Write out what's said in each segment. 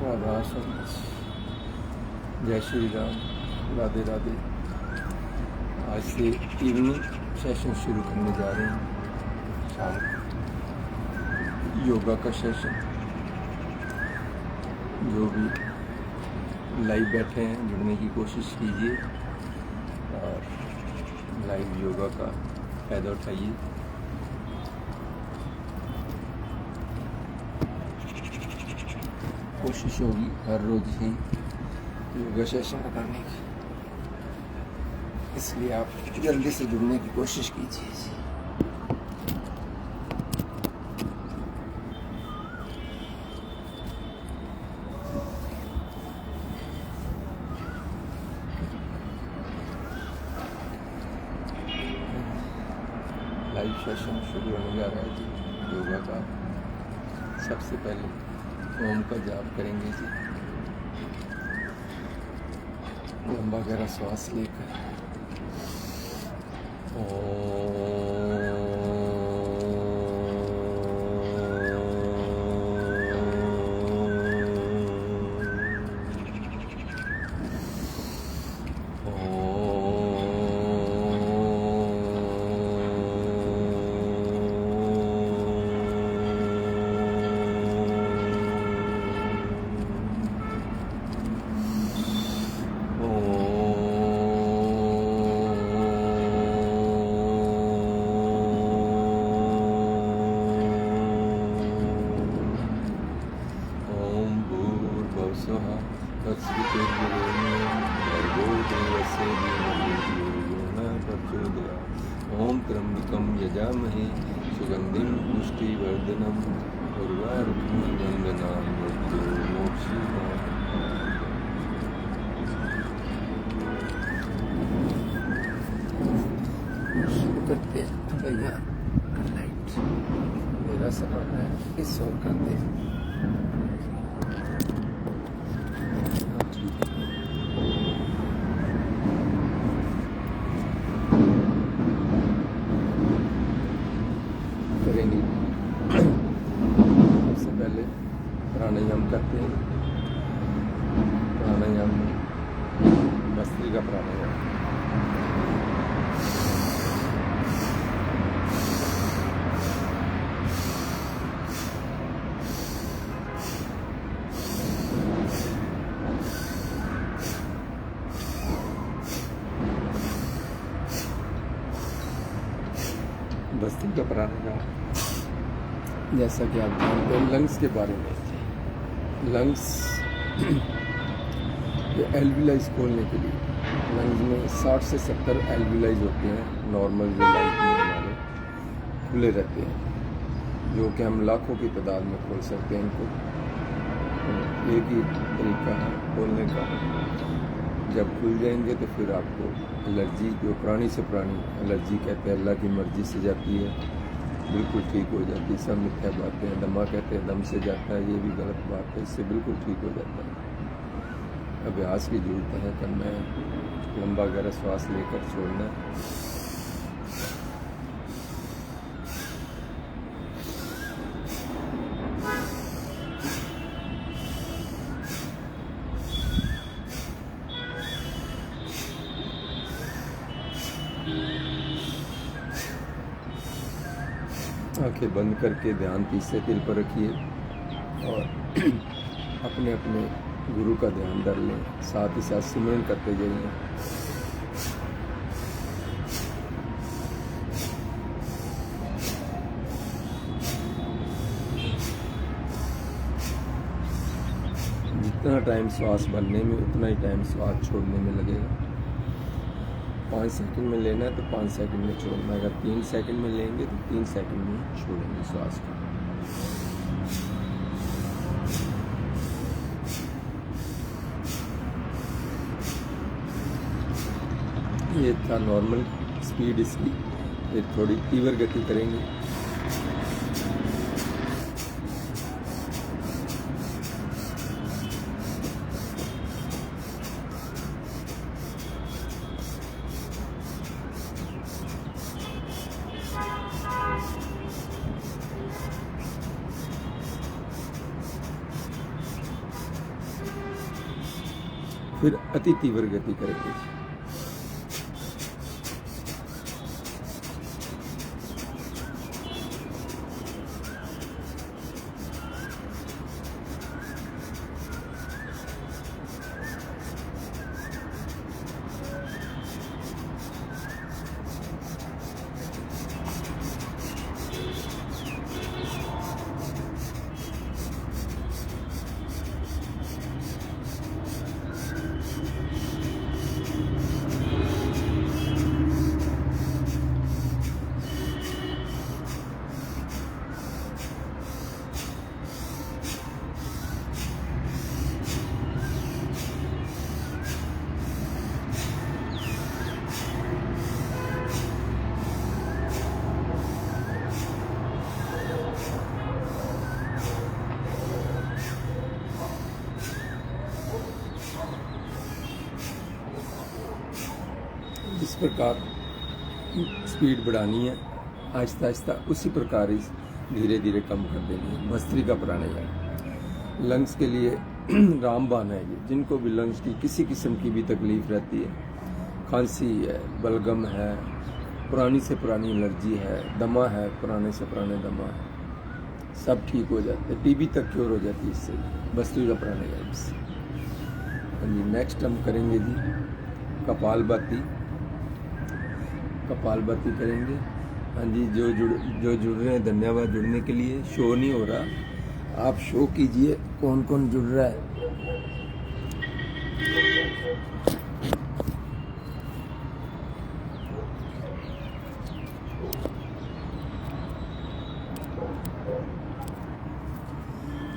राधा सच, जय श्री राम, राधे राधे। आज से इवनिंग सेशन शुरू करने जा रहे हैं, शाम को योगा का सेशन। जो भी लाइव बैठे हैं जुड़ने की कोशिश कीजिए और लाइव योगा का फ़ायदा उठाइए। कोशिश होगी हर रोज़ ही योगा सेशन लगाने की, इसलिए आप जल्दी से जुड़ने की कोशिश कीजिए। लाइव सेशन शुरू होने जा रहा है जी योगा का। सबसे पहले ओम का जाप करेंगे जी, लंबा गहरा श्वास लेकर ओम त्र्यंबकं यजामहे सुगंधिं पुष्टिवर्धनम् उर्वारुकं वन्दनां मृत्युर्मोक्षीणाम्। शुरू करते हैं भैया। लाइट मेरा सफर है इस ओर करते हैं। करेंगे सबसे पहले प्राणायाम करते हैं। प्राणायाम भस्त्रिका प्राणायाम। भस्त्रिका प्राणायाम जैसा कि आप जानते हैं लंग्स के बारे में। लंग्स के एल्विलाइज खोलने के लिए लंग्स में 60 से 70 एल्विलाइज होते हैं। नॉर्मल जो लाइफ में हमारे खुले रहते हैं, जो कि हम लाखों की तादाद में खोल सकते हैं इनको। एक ही तरीका है खोलने का। जब खुल जाएंगे तो फिर आपको एलर्जी, जो पुरानी से पुरानी एलर्जी कहते हैं अल्लाह की मर्ज़ी से जाती है, बिल्कुल ठीक हो जाती है। सब मिथ्या बातें हैं। दमा कहते हैं दम से जाता है, ये भी गलत बात है। इससे बिल्कुल ठीक हो जाता है। अभ्यास की जरूरत है, करना है। लंबा गहरा श्वास लेकर छोड़ना है। आंखें बंद करके ध्यान तीसरे तिल पर रखिए और अपने अपने गुरु का ध्यान धर लें। साथ ही साथ सिमरन करते जाइए। जितना टाइम श्वास भरने में उतना ही टाइम श्वास छोड़ने में लगेगा। 5 सेकंड में लेना है तो 5 सेकंड में छोड़ना। अगर 3 सेकंड में लेंगे तो 3 सेकंड में छोड़ेंगे श्वास को। ये था नॉर्मल स्पीड इसकी। ये थोड़ी तीव्र गति करेंगे। फिर अति तीव्र गति करेंगे। इस प्रकार स्पीड बढ़ानी है, आहिस्ता आहिस्ता उसी प्रकार ही धीरे धीरे कम कर देनी है। भस्त्रिका प्राणायाम लंग्स के लिए रामबाण है ये। जिनको भी लंग्स की किसी किस्म की भी तकलीफ रहती है, खांसी है, बलगम है, पुरानी से पुरानी एलर्जी है, दमा है, पुराने से पुराने दमा है, सब ठीक हो जाते हैं। टीबी तक क्योर हो जाती है इससे, भस्त्रिका प्राणायाम से। हाँ जी, नेक्स्ट हम करेंगे जी कपालभाति। कपालभाति करेंगे। हाँ जी, जो जुड़ रहे हैं धन्यवाद जुड़ने के लिए। शो नहीं हो रहा, आप शो कीजिए कौन कौन जुड़ रहा है।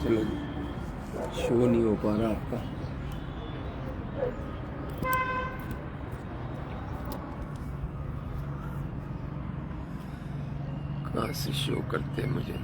चलो जी, शो नहीं हो पा रहा आपका। कहाँ से शो करते हैं मुझे।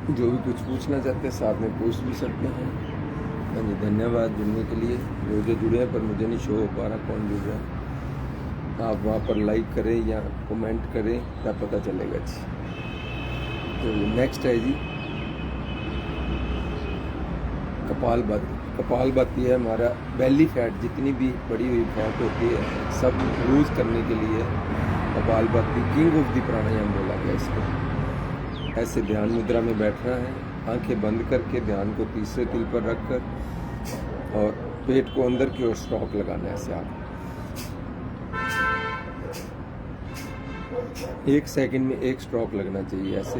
जो भी कुछ पूछना चाहते हैं साथ में पूछ भी सकते हैं। हाँ जी, धन्यवाद जुड़ने के लिए। जो जुड़े हैं पर मुझे नहीं शो हो पा रहा कौन जुड़ रहा है। आप वहाँ पर लाइक करें या कमेंट करें, तब पता चलेगा जी। तो नेक्स्ट है जी कपालभाति। कपालभाति है हमारा बेली फैट, जितनी भी बढ़ी हुई फैट होती है सब लूज करने के लिए कपालभाति किंग ऑफ द प्राणायाम बोला गया इसको। ऐसे ध्यान मुद्रा में बैठना है, आंखें बंद करके ध्यान को तीसरे तिल पर रखकर और पेट को अंदर की ओर स्ट्रोक लगाना है ऐसे। आप 1 सेकंड में 1 स्ट्रोक लगना चाहिए ऐसे,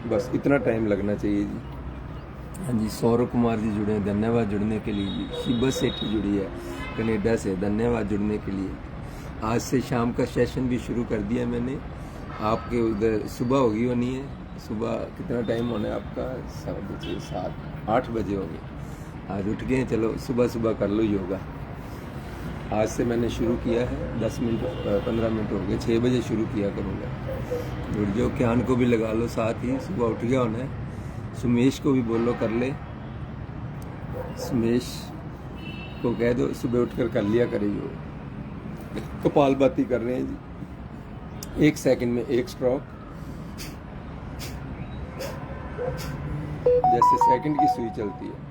बस इतना टाइम लगना चाहिए जी। हाँ जी, सौरव कुमार जी जुड़े हैं, धन्यवाद जुड़ने के लिए जी। शिबा सेठी जुड़ी है कनेडा से, धन्यवाद जुड़ने के लिए। आज से शाम का सेशन भी शुरू कर दिया मैंने। आपके उधर सुबह होगी होनी है, सुबह कितना टाइम होना है आपका? 7 8 बजे होंगे। आज उठ गए, चलो सुबह सुबह कर लो योगा। आज से मैंने शुरू किया है, 10 मिनट 15 मिनट हो गए, 6 बजे शुरू किया करूँगा। जुड़ जाओ, ज्ञान को भी लगा लो साथ ही, सुबह उठ गया होना है। सुमेश को भी बोलो कर ले, सुमेश को कह दो सुबह उठकर कर लिया करेगी। कपालभाति कर रहे हैं जी। 1 सेकंड में 1 स्ट्रोक, जैसे सेकंड की सुई चलती है।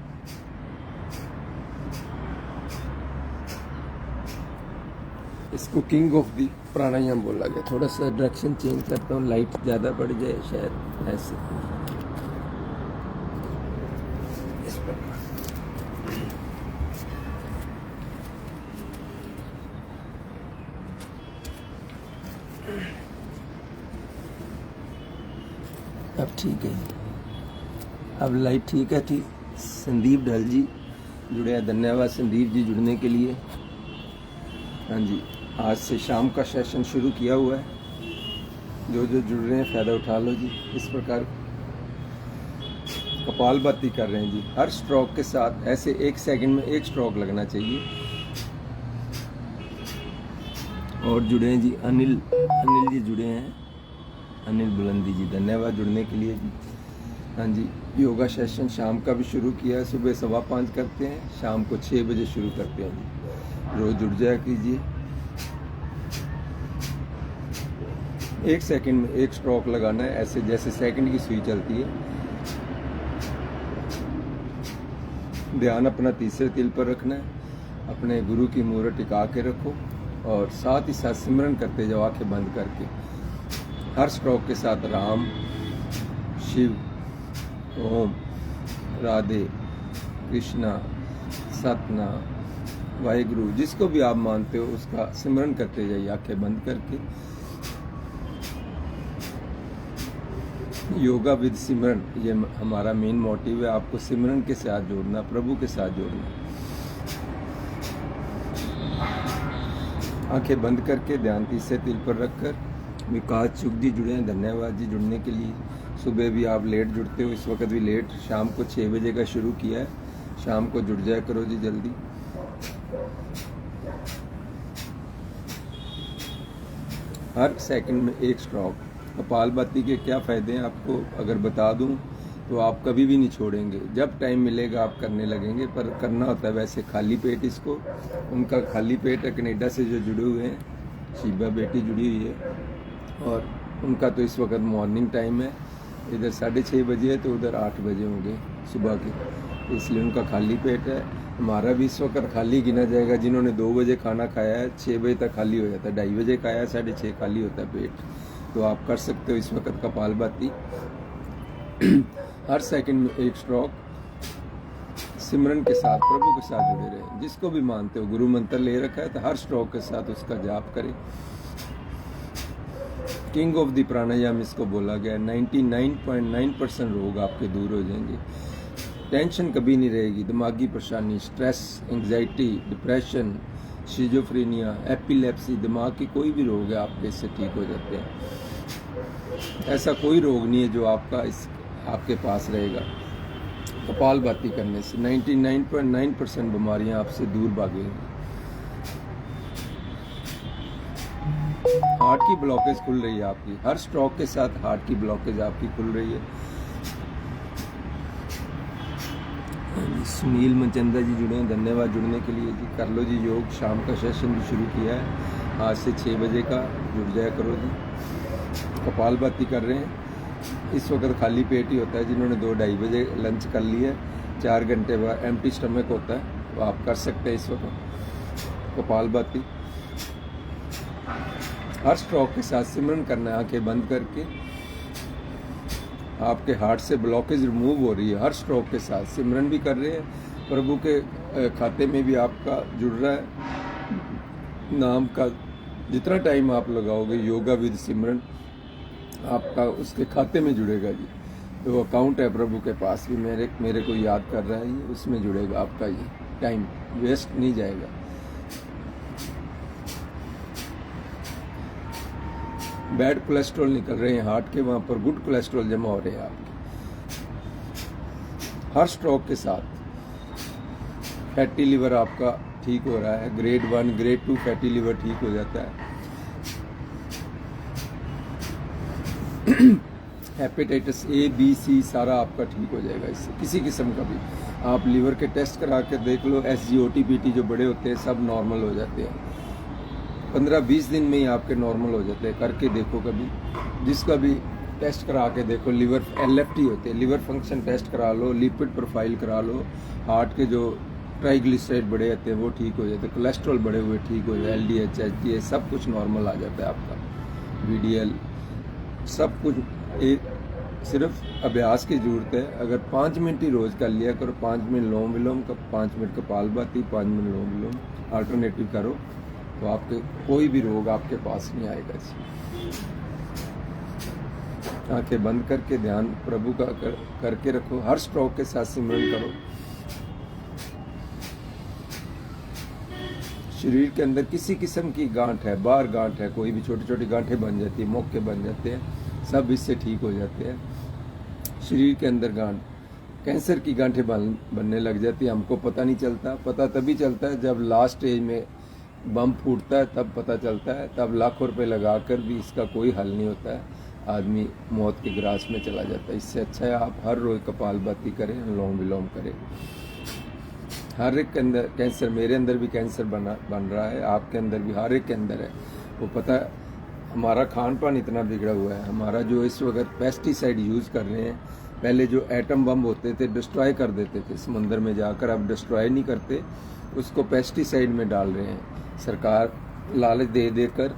इसको किंग ऑफ द प्राणायाम बोला गया। थोड़ा सा डायरेक्शन चेंज करता हूँ, लाइट ज़्यादा बढ़ जाए शायद, ऐसे इस प्रकार। अब ठीक है, अब लाइट ठीक है। ठीक, संदीप ढल जी जुड़े हैं, धन्यवाद संदीप जी जुड़ने के लिए। हाँ जी, आज से शाम का सेशन शुरू किया हुआ है। जो जुड़ रहे हैं फ़ायदा उठा लो जी। इस प्रकार कपालभाति कर रहे हैं जी। हर स्ट्रोक के साथ ऐसे 1 सेकंड में 1 स्ट्रोक लगना चाहिए। और जुड़े हैं जी अनिल जी जुड़े हैं, अनिल बुलंदी जी, धन्यवाद जुड़ने के लिए जी। हाँ जी, योगा सेशन शाम का भी शुरू किया है। सुबह 5:15 करते हैं, शाम को 6 बजे शुरू करते हैं जी। रोज़ जुड़ जाया कीजिए। 1 सेकंड में 1 स्ट्रोक लगाना है, ऐसे जैसे सेकंड की सुई चलती है। ध्यान अपना तीसरे तिल पर रखना है। अपने गुरु की मूर्त टिका के रखो और साथ ही साथ सिमरन करते जाओ आंखें बंद करके। हर स्ट्रोक के साथ राम, शिव, ओम, राधे, कृष्णा, सतनाम, वाहिगुरु, जिसको भी आप मानते हो उसका सिमरन करते जाइए आंखें बंद करके। योगा विद सिमरन, ये हमारा मेन मोटिव है। आपको सिमरन के साथ जोड़ना, प्रभु के साथ जोड़ना। आंखें बंद करके ध्यान तीसरे तिल पर रखकर। विकास चुग जी जुड़े हैं, धन्यवाद जी जुड़ने के लिए। सुबह भी आप लेट जुड़ते हो, इस वक्त भी लेट। शाम को 6 बजे का शुरू किया है, शाम को जुड़ जाया करो जी जल्दी। हर सेकंड में 1 स्ट्रोक। कपालभाति के क्या फ़ायदे हैं आपको अगर बता दूं तो आप कभी भी नहीं छोड़ेंगे। जब टाइम मिलेगा आप करने लगेंगे, पर करना होता है वैसे खाली पेट। इसको उनका खाली पेट है, कनाडा से जो जुड़े हुए हैं, शीबा बेटी जुड़ी हुई है, और उनका तो इस वक्त मॉर्निंग टाइम है। इधर 6:30 बजे है तो उधर 8 बजे होंगे सुबह के, इसलिए उनका खाली पेट है। हमारा भी इस वक्त खाली गिना जाएगा। जिन्होंने 2 बजे खाना खाया है 6 बजे तक खाली हो जाता है, 2:30 बजे खाया है 6:30 खाली होता है पेट। तो आप कर सकते हो इस वक्त कपालभाति। हर सेकंड में 1 स्ट्रोक, सिमरन के साथ, प्रभु के साथ जुड़े रहे। जिसको भी मानते हो, गुरु मंत्र ले रखा है तो हर स्ट्रोक के साथ उसका जाप करें। किंग ऑफ द प्राणायाम इसको बोला गया है। 99.9% रोग आपके दूर हो जाएंगे। टेंशन कभी नहीं रहेगी, दिमागी परेशानी, stress, anxiety, depression, schizophrenia, epilepsy, दिमाग की कोई भी रोग है आपके इससे ठीक हो जाते हैं। ऐसा कोई रोग नहीं है जो आपके पास रहेगा कपालभाति करने से। 99.9% बीमारियां आपसे दूर भागेंगी। हार्ट की ब्लॉकेज खुल रही है आपकी, हर स्ट्रोक के साथ हार्ट की ब्लॉकेज आपकी खुल रही है। सुनील मनचंदा जी जुड़े हैं, धन्यवाद जुड़ने के लिए जी। कर लो जी योग। शाम का सेशन भी शुरू किया है आज से 6 बजे का, जुड़ जाया करो जी। कपालभाति कर रहे हैं। इस वक्त खाली पेट ही होता है। जिन्होंने 2-2:30 बजे लंच कर लिया है, 4 घंटे बाद एम्प्टी स्टमक होता है, तो आप कर सकते हैं इस वक्त कपालभाति। हर स्ट्रोक के साथ सिमरन करना है आंखें बंद करके। आपके हार्ट से ब्लॉकेज रिमूव हो रही है हर स्ट्रोक के साथ। सिमरन भी कर रहे हैं, प्रभु के खाते में भी आपका जुड़ रहा है नाम का। जितना टाइम आप लगाओगे योगा विद सिमरन, आपका उसके खाते में जुड़ेगा जी। तो अकाउंट है प्रभु के पास भी, मेरे को याद कर रहा है ये, उसमें जुड़ेगा आपका ये टाइम, वेस्ट नहीं जाएगा। बैड कोलेस्ट्रॉल निकल रहे हैं हार्ट के, वहाँ पर गुड कोलेस्ट्रॉल जमा हो रहे हैं आपके। हर स्ट्रोक के साथ फैटी लिवर आपका ठीक हो रहा है। ग्रेड 1, ग्रेड 2 फैटी लिवर ठीक हो जाता है। हेपेटाइटिस A, B, C सारा आपका ठीक हो जाएगा इससे, किसी किस्म का भी। आप लीवर के टेस्ट करा के देख लो, SGOT, PT जो बड़े होते हैं सब नॉर्मल हो जाते हैं। 15-20 दिन में ही आपके नॉर्मल हो जाते हैं। करके देखो कभी, जिसका भी टेस्ट करा के देखो। लिवर LFT होते हैं, लिवर फंक्शन टेस्ट करा लो, लिपिड प्रोफाइल करा लो। हार्ट के जो ट्राइग्लिसराइड बड़े होते हैं वो ठीक हो जाते हैं, कोलेस्ट्रॉल बढ़े हुए ठीक हो जाए, LDH, HDH सब कुछ नॉर्मल आ जाता है आपका, VDL सब कुछ। एक सिर्फ अभ्यास की ज़रूरत है। अगर 5 मिनट ही रोज़ कर लिया करो, 5 मिनट लोम विलोम का, 5 मिनट कपालभाति, 5 मिनट लोम विलोम अल्टरनेटिव करो, तो आपके कोई भी रोग आपके पास नहीं आएगा। आंखें बंद करके ध्यान प्रभु का करके रखो। हर स्ट्रोक के साथ सिमरन करो। शरीर के अंदर किसी किस्म की गांठ है, बाहर गांठ है, कोई भी छोटी छोटी गांठें बन जाती है, मोके बन जाते हैं, सब इससे ठीक हो जाते हैं। शरीर के अंदर गांठ, कैंसर की गांठें बनने लग जाती है, हमको पता नहीं चलता। पता तभी चलता है जब लास्ट स्टेज में बम फूटता है, तब पता चलता है। तब लाखों रुपए लगाकर भी इसका कोई हल नहीं होता है, आदमी मौत के ग्रास में चला जाता है। इससे अच्छा है आप हर रोज कपालभाति करें, अनुलोम विलोम करें। हर एक के अंदर कैंसर, मेरे अंदर भी कैंसर बन रहा है, आपके अंदर भी, हर एक के अंदर है। वो पता है, हमारा खान पान इतना बिगड़ा हुआ है, हमारा जो इस वक्त पेस्टिसाइड यूज़ कर रहे हैं। पहले जो एटम बम होते थे डिस्ट्रॉय कर देते थे समंदर में जाकर, अब डिस्ट्रॉय नहीं करते, उसको पेस्टिसाइड में डाल रहे हैं। सरकार लालच दे देकर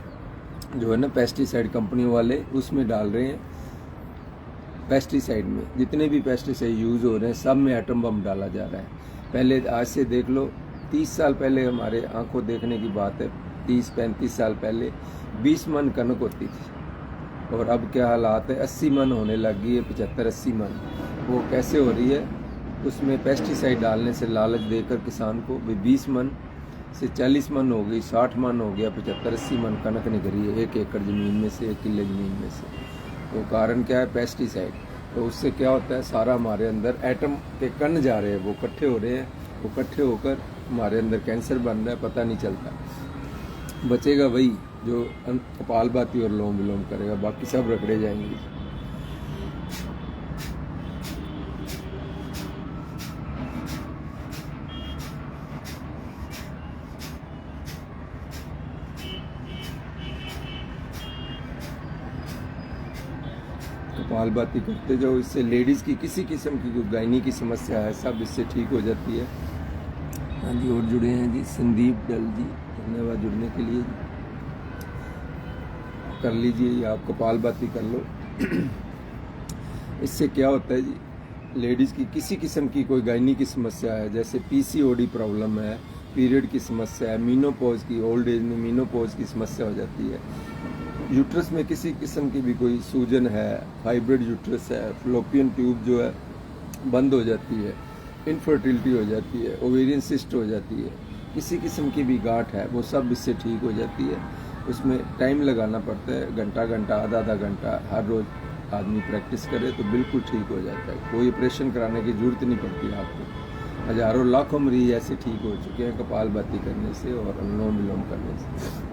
जो है ना, पेस्टिसाइड कंपनियों वाले उसमें डाल रहे हैं। पेस्टिसाइड में जितने भी पेस्टिसाइड यूज़ हो रहे हैं सब में एटम बम डाला जा रहा है। पहले आज से देख लो 30 साल पहले, हमारे आंखों देखने की बात है, 30-35 साल पहले 20 मन कनक होती थी, और अब क्या हालात है, 80 मन होने लग गई है, 75-80 मन। वो कैसे हो रही है? उसमें पेस्टिसाइड डालने से लालच देकर किसान को भी 20 मन से 40 मन हो गई, 60 मन हो गया, 75-80 मन कनक निकली है 1 एकड़ ज़मीन में से, 1 किले ज़मीन में से। तो कारण क्या है? पेस्टिसाइड। तो उससे क्या होता है, सारा हमारे अंदर एटम के कण जा रहे हैं, वो इकट्ठे हो रहे हैं, वो इकट्ठे होकर हमारे अंदर कैंसर बन रहा है, पता नहीं चलता। बचेगा वही जो कपालभाति और लोम विलोम करेगा, बाकी सब रगड़े जाएंगे। कपालभाति करते जाओ, इससे लेडीज़ की किसी किस्म की जो गायनी की समस्या है सब इससे ठीक हो जाती है। हाँ जी, और जुड़े हैं जी संदीप डल जी, धन्यवाद जुड़ने के लिए। कर लीजिए, आप कपालभाति कर लो। इससे क्या होता है जी, लेडीज़ की किसी किस्म की कोई गायनी की समस्या है, जैसे पीसीओडी प्रॉब्लम है, पीरियड की समस्या है, मीनोपॉज की, ओल्ड एज में मीनोपॉज की समस्या हो जाती है, यूट्रस में किसी किस्म की भी कोई सूजन है, फाइब्रिड यूट्रस है, फ्लोपियन ट्यूब जो है बंद हो जाती है, इनफर्टिलिटी हो जाती है, ओवेरियन सिस्ट हो जाती है, किसी किस्म की भी गांठ है, वो सब इससे ठीक हो जाती है। उसमें टाइम लगाना पड़ता है, घंटा घंटा, आधा घंटा, हर रोज़ आदमी प्रैक्टिस करे तो बिल्कुल ठीक हो जाता है। कोई ऑपरेशन कराने की ज़रूरत नहीं पड़ती आपको। हज़ारों लाखों मरीज ऐसे ठीक हो चुके हैं कपालभाति करने से और अनुलोम विलोम करने से।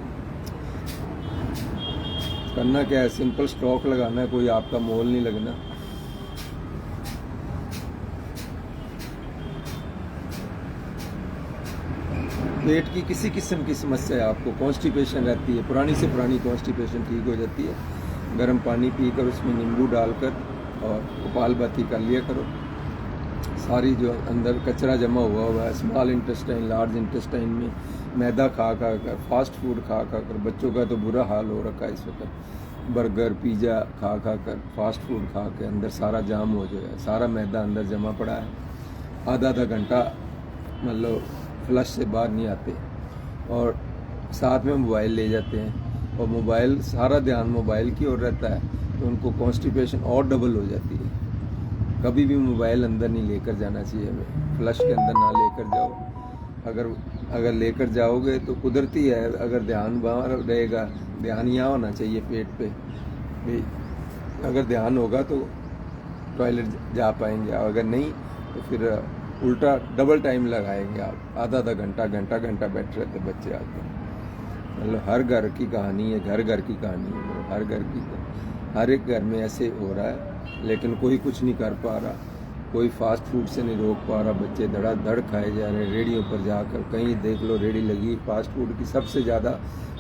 करना क्या है, सिंपल स्ट्रोक लगाना है, कोई आपका मोल नहीं लगना। पेट की किसी किस्म की समस्या है, आपको कॉन्स्टिपेशन रहती है, पुरानी से पुरानी कॉन्स्टिपेशन ठीक हो जाती है। गर्म पानी पीकर उसमें नींबू डालकर और कपालभाति कर लिया करो। सारी जो अंदर कचरा जमा हुआ है स्मॉल इंटेस्टाइन, लार्ज इंटेस्टाइन में, मैदा खा कर, फास्ट फूड खा कर, बच्चों का तो बुरा हाल हो रखा है इस वक्त। बर्गर, पिज़्ज़ा खा कर, फास्ट फूड खा के अंदर सारा जाम हो जो है, सारा मैदा अंदर जमा पड़ा है। आधा घंटा मतलब फ्लश से बाहर नहीं आते, और साथ में मोबाइल ले जाते हैं, और मोबाइल, सारा ध्यान मोबाइल की ओर रहता है, तो उनको कॉन्स्टिपेशन और डबल हो जाती है। कभी भी मोबाइल अंदर नहीं लेकर जाना चाहिए हमें, फ्लश के अंदर ना लेकर जाओ। अगर लेकर जाओगे तो कुदरती है, अगर ध्यान वहाँ रहेगा, ध्यान यहाँ होना चाहिए पेट पे भी। अगर ध्यान होगा तो टॉयलेट जा पाएंगे, अगर नहीं तो फिर उल्टा डबल टाइम लगाएंगे आप। आधा घंटा बैठ रहते बच्चे आके। मतलब हर घर की कहानी है, घर की कहानी है, हर घर की, हर एक घर में ऐसे हो रहा है, लेकिन कोई कुछ नहीं कर पा रहा। कोई फास्ट फूड से नहीं रोक पा रहा, बच्चे धड़ाधड़ खाए जा रहे हैं रेडियों पर जाकर। कहीं देख लो रेडी लगी फास्ट फूड की, सबसे ज़्यादा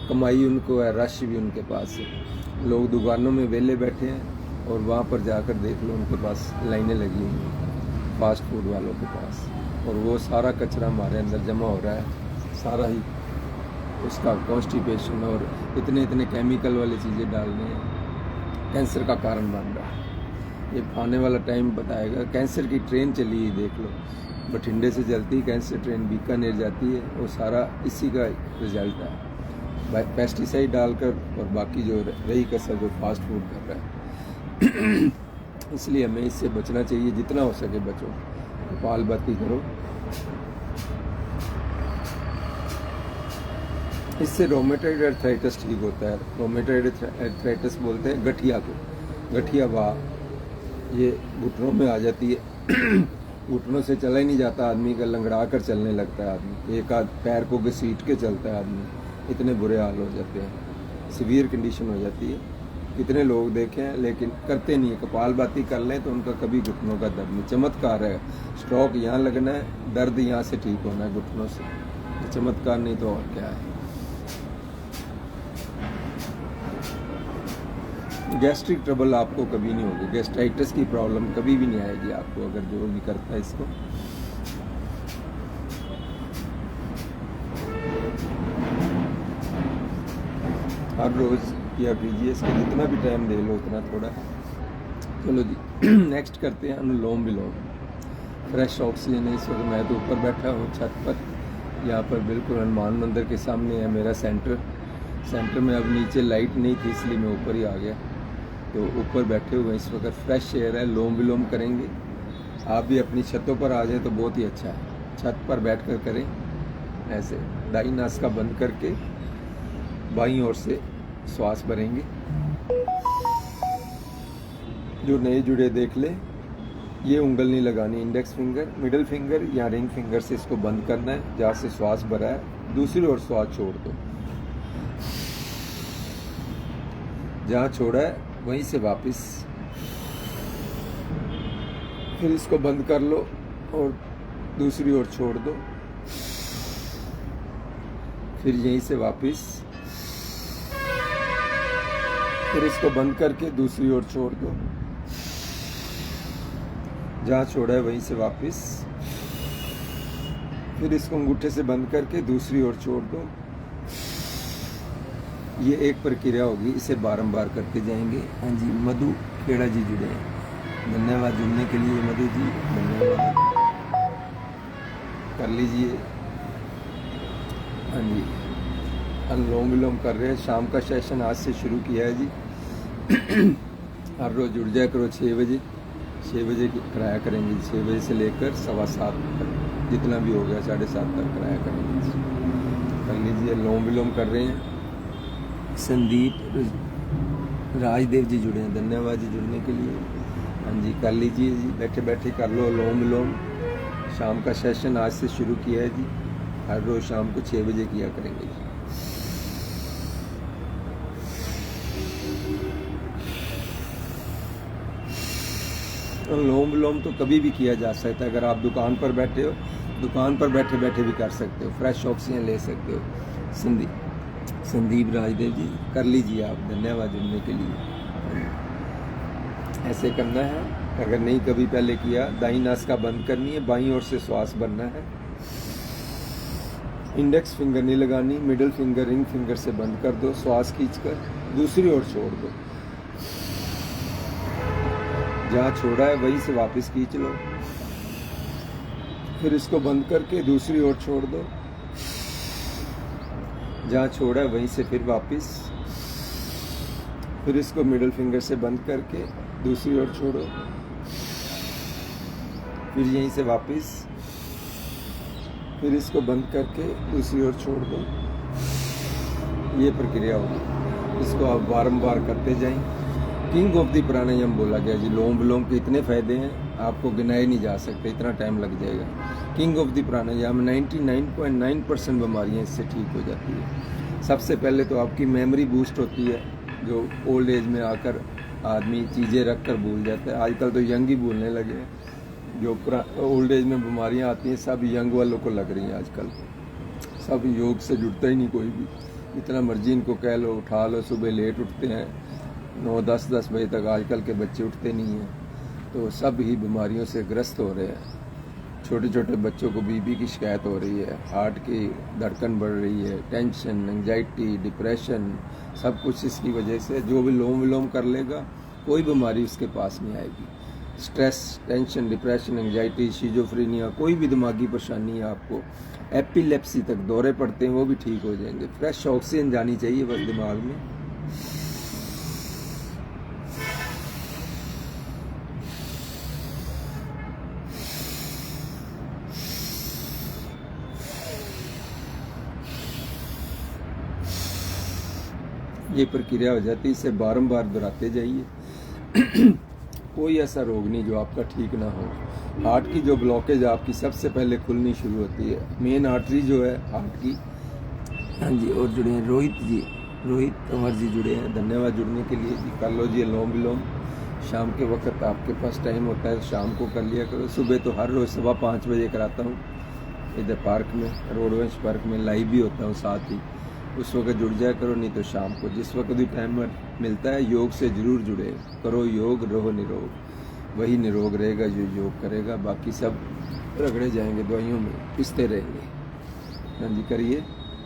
कमाई उनको है, रश भी उनके पास है। लोग दुकानों में वेले बैठे हैं और वहाँ पर जाकर देख लो उनके पास लाइनें लगी हुई हैं फास्ट फूड वालों के पास, और वो सारा कचरा हमारे अंदर जमा हो रहा है, सारा ही उसका कॉन्स्टिपेशन और इतने केमिकल वाली चीज़ें डालने हैं, कैंसर का कारण बन रहा है। ये आने वाला टाइम बताएगा। कैंसर की ट्रेन चली ही देख लो, बठिंडे से चलती कैंसर ट्रेन बीकानेर जाती है, वो सारा इसी का रिजल्ट है, पेस्टिसाइड डालकर, और बाकी जो रही कसर जो फास्ट फूड कर रहा है। इसलिए हमें इससे बचना चाहिए, जितना हो सके बचो, कपालभाति करो। इससे रोमेटॉइड अर्थराइटिस ठीक होता है। रोमेटॉइड अर्थराइटिस बोलते हैं गठिया को, गठिया वाह ये घुटनों में आ जाती है। घुटनों से चला ही नहीं जाता आदमी का, लंगड़ा कर चलने लगता है आदमी, एक आध पैर को घसीट के चलता है आदमी, इतने बुरे हाल हो जाते हैं, सीवियर कंडीशन हो जाती है। कितने लोग देखे हैं लेकिन करते नहीं है, कपालभाति कर लें तो उनका कभी घुटनों का दर्द नहीं। चमत्कार है, स्ट्रोक यहाँ लगना है, दर्द यहाँ से ठीक होना है घुटनों से, चमत्कार नहीं तो और क्या है। गैस्ट्रिक ट्रबल आपको कभी नहीं होगी, गैस्ट्राइटिस की प्रॉब्लम कभी भी नहीं आएगी आपको, अगर जो भी करता है इसको। हर रोज़ किया कीजिए, इसको जितना भी टाइम दे लो उतना थोड़ा। चलो जी नेक्स्ट करते हैं अनुलोम विलोम। फ्रेश ऑक्सीजन है, इस वक्त मैं तो ऊपर बैठा हूँ छत पर, यहाँ पर बिल्कुल हनुमान मंदिर के सामने है मेरा सेंटर में। अब नीचे लाइट नहीं थी इसलिए मैं ऊपर ही आ गया, तो ऊपर बैठे हुए इस वक्त फ्रेश एयर है। लोम विलोम करेंगे, आप भी अपनी छतों पर आ जाएं तो बहुत ही अच्छा है। छत पर बैठकर करें ऐसे, दाई नासिका बंद करके बाईं ओर से श्वास भरेंगे। जो नए जुड़े देख ले, ये उंगल नहीं लगानी, इंडेक्स फिंगर, मिडिल फिंगर या रिंग फिंगर से इसको बंद करना है। जहाँ से श्वास भरा है दूसरी ओर श्वास छोड़ दो, जहाँ छोड़ा है वहीं से वापस, फिर इसको बंद कर लो और दूसरी ओर छोड़ दो, फिर यहीं से वापस, फिर इसको बंद करके दूसरी ओर छोड़ दो, जहाँ छोड़ा है वहीं से वापस, फिर इसको अंगूठे से बंद करके दूसरी ओर छोड़ दो। ये एक प्रक्रिया होगी, इसे बारंबार करते जाएंगे। हाँ जी, मधु खेड़ा जी जुड़े हैं, धन्यवाद जुड़ने के लिए मधु जी, धन्यवाद। कर लीजिए। हाँ जी, अनुलोम विलोम कर रहे हैं। शाम का सेशन आज से शुरू किया है जी। हर रोज़ जुड़ जाया करो 6 बजे, 6 बजे कराया करेंगे, 6 बजे से लेकर 7:15 तक, जितना भी हो गया 7:30 तक कराया करेंगे। कर लीजिए। अनुलोम विलोम कर रहे हैं। संदीप राजदेव जी जुड़े हैं, धन्यवाद जी जुड़ने के लिए। हाँ जी, कर लीजिए जी, बैठे बैठे कर लो अनुलोम विलोम। शाम का सेशन आज से शुरू किया है जी, हर रोज़ शाम को 6 बजे किया करेंगे जी। अनुलोम विलोम तो कभी भी किया जा सकता है। अगर आप दुकान पर बैठे हो, दुकान पर बैठे बैठे भी कर सकते हो, फ्रेश ऑक्सीजन ले सकते हो। संदीप राजदेव जी कर लीजिए आप, धन्यवाद जुड़ने के लिए। ऐसे करना है, अगर नहीं कभी पहले किया, दाईं नासिका बंद करनी है, बाईं ओर से श्वास भरना है। इंडेक्स फिंगर नहीं लगानी, मिडिल फिंगर रिंग फिंगर से बंद कर दो, श्वास खींचकर दूसरी ओर छोड़ दो, जहाँ छोड़ा है वहीं से वापस खींच लो, फिर इसको बंद करके दूसरी ओर छोड़ दो, जहाँ छोड़ा है वहीं से फिर वापस, फिर इसको मिडिल फिंगर से बंद करके दूसरी ओर छोड़ो, फिर यहीं से वापस, फिर इसको बंद करके दूसरी ओर छोड़ दो। ये प्रक्रिया होगी, इसको आप बारंबार करते जाएं। किंग ऑफ द प्राणायाम बोला गया जी। लोम विलोम के इतने फायदे हैं, आपको गिनाए नहीं जा सकते, इतना टाइम लग जाएगा। किंग ऑफ द प्राणायाम, 99.9% बीमारियां इससे ठीक हो जाती है। सबसे पहले तो आपकी मेमोरी बूस्ट होती है, जो ओल्ड एज में आकर आदमी चीज़ें रख कर भूल जाता है। आजकल तो यंग ही भूलने लगे हैं, जो ओल्ड एज में बीमारियां आती हैं सब यंग वालों को लग रही हैं आजकल। सब योग से जुड़ता ही नहीं कोई भी, इतना मर्जी इनको कह लो, उठा लो, सुबह लेट उठते हैं, 9-10 बजे तक आजकल के बच्चे उठते नहीं हैं, तो सब ही बीमारियों से ग्रस्त हो रहे हैं। छोटे छोटे बच्चों को बीपी की शिकायत हो रही है, हार्ट की धड़कन बढ़ रही है, टेंशन, एंजाइटी, डिप्रेशन, सब कुछ इसकी वजह से। जो भी लोम विलोम कर लेगा कोई बीमारी उसके पास नहीं आएगी। Stress, tension, depression, anxiety, schizophrenia, कोई भी दिमागी परेशानी है आपको, एपिलेप्सी तक दौरे पड़ते हैं, वो भी ठीक हो जाएंगे। फ्रेश ऑक्सीजन जानी चाहिए बस दिमाग में। ये प्रक्रिया हो जाती है। इसे बारंबार दोहराते जाइए। कोई ऐसा रोग नहीं जो आपका ठीक ना हो। हार्ट की जो ब्लॉकेज आपकी सबसे पहले खुलनी शुरू होती है, मेन आर्टरी जो है हार्ट की। हाँ जी, और जुड़े हैं रोहित जी, रोहित तंवर जी जुड़े हैं, धन्यवाद जुड़ने के लिए जी। कर लो जी अनुलोम विलोम, शाम के वक्त आपके पास टाइम होता है शाम को कर लिया करो। सुबह तो हर रोज़ सुबह 5 बजे कराता हूँ इधर पार्क में, रोडवंश पार्क में लाइव भी होता हूँ साथ ही। उस वक्त जुड़ जाया करो, नहीं तो शाम को जिस वक्त भी टाइम मिलता है योग से ज़रूर जुड़े करो। योग रहो निरोग, वही निरोग रहेगा जो योग करेगा, बाकी सब रगड़े जाएंगे दवाइयों में, पिसते रहेंगे। हाँ जी करिए।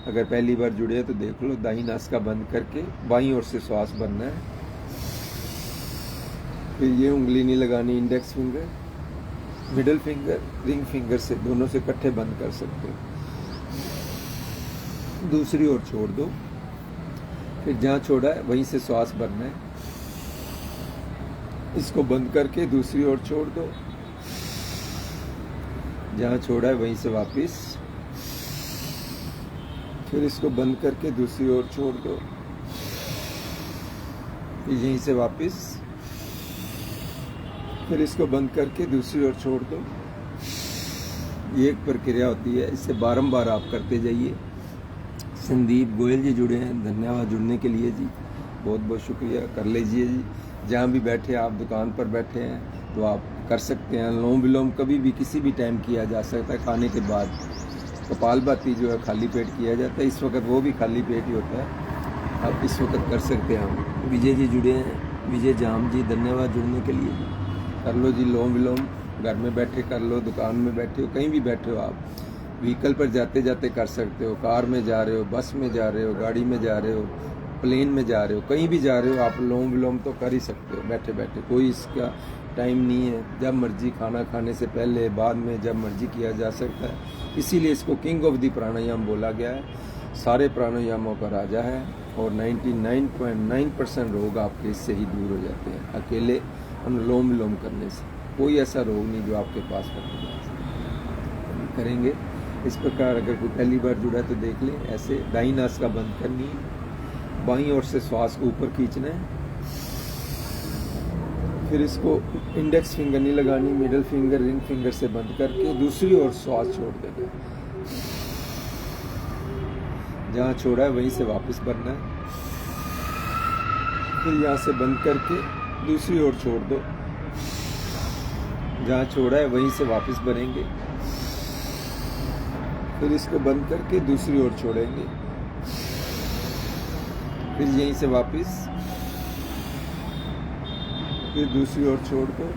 अगर पहली बार जुड़े हैं तो देख लो, दाहिनी नासिका बंद करके बाईं ओर से श्वास भरना है। फिर ये उंगली नहीं लगानी, index finger, middle finger, ring finger से दोनों से इकट्ठे बंद कर सकते हो। दूसरी ओर छोड़ दो। फिर जहाँ छोड़ा है वहीं से श्वास भरना है। इसको बंद करके दूसरी ओर छोड़ दो। जहाँ छोड़ा है वहीं से वापस। फिर इसको बंद करके दूसरी ओर छोड़ दो। फिर यहीं से वापस। फिर इसको बंद करके दूसरी ओर छोड़ दो। ये एक प्रक्रिया होती है, इसे बारंबार आप करते जाइए। संदीप गोयल जी जुड़े हैं, धन्यवाद जुड़ने के लिए जी, बहुत बहुत शुक्रिया। कर लीजिए जी, जहाँ भी बैठे आप दुकान पर बैठे हैं तो आप कर सकते हैं। अनुलोम विलोम कभी भी किसी भी टाइम किया जा सकता है, खाने के बाद। कपालभाति जो है खाली पेट किया जाता है, इस वक्त वो भी खाली पेट ही होता है, आप इस वक्त कर सकते हैं। हम विजय जी जुड़े हैं, विजय जाम जी, धन्यवाद जुड़ने के लिए। कर लो जी लोम विलोम, घर में बैठे कर लो, दुकान में बैठे हो, कहीं भी बैठे हो आप, व्हीकल पर जाते जाते कर सकते हो, कार में जा रहे हो, बस में जा रहे हो, गाड़ी में जा रहे हो, प्लेन में जा रहे हो, कहीं भी जा रहे हो आप लोम विलोम तो कर ही सकते हो बैठे बैठे। कोई इसका टाइम नहीं है, जब मर्जी, खाना खाने से पहले, बाद में, जब मर्जी किया जा सकता है। इसीलिए इसको किंग ऑफ द प्राणायाम बोला गया है। सारे प्राणायामों का राजा है और 99.9% रोग आपके इससे ही दूर हो जाते हैं, अकेले अनुलोम विलोम करने से। कोई ऐसा रोग नहीं जो आपके पास करेंगे। इस प्रकार अगर कोई पहली बार जुड़ा है तो देख लें। ऐसे दाईं नासिका बंद करनी है, बाईं ओर से श्वास को ऊपर खींचना है। फिर इसको इंडेक्स फिंगर नहीं लगानी, मिडिल फिंगर, रिंग फिंगर से बंद करके दूसरी ओर श्वास छोड़ देगा। जहाँ छोड़ा है वहीं से वापस भरना है। फिर यहाँ से बंद करके दूसरी ओर छोड़ दो। जहाँ छोड़ा है वहीं से वापस भरेंगे। फिर इसको बंद करके दूसरी ओर छोड़ेंगे। फिर यहीं से वापस, फिर दूसरी ओर छोड़ दो।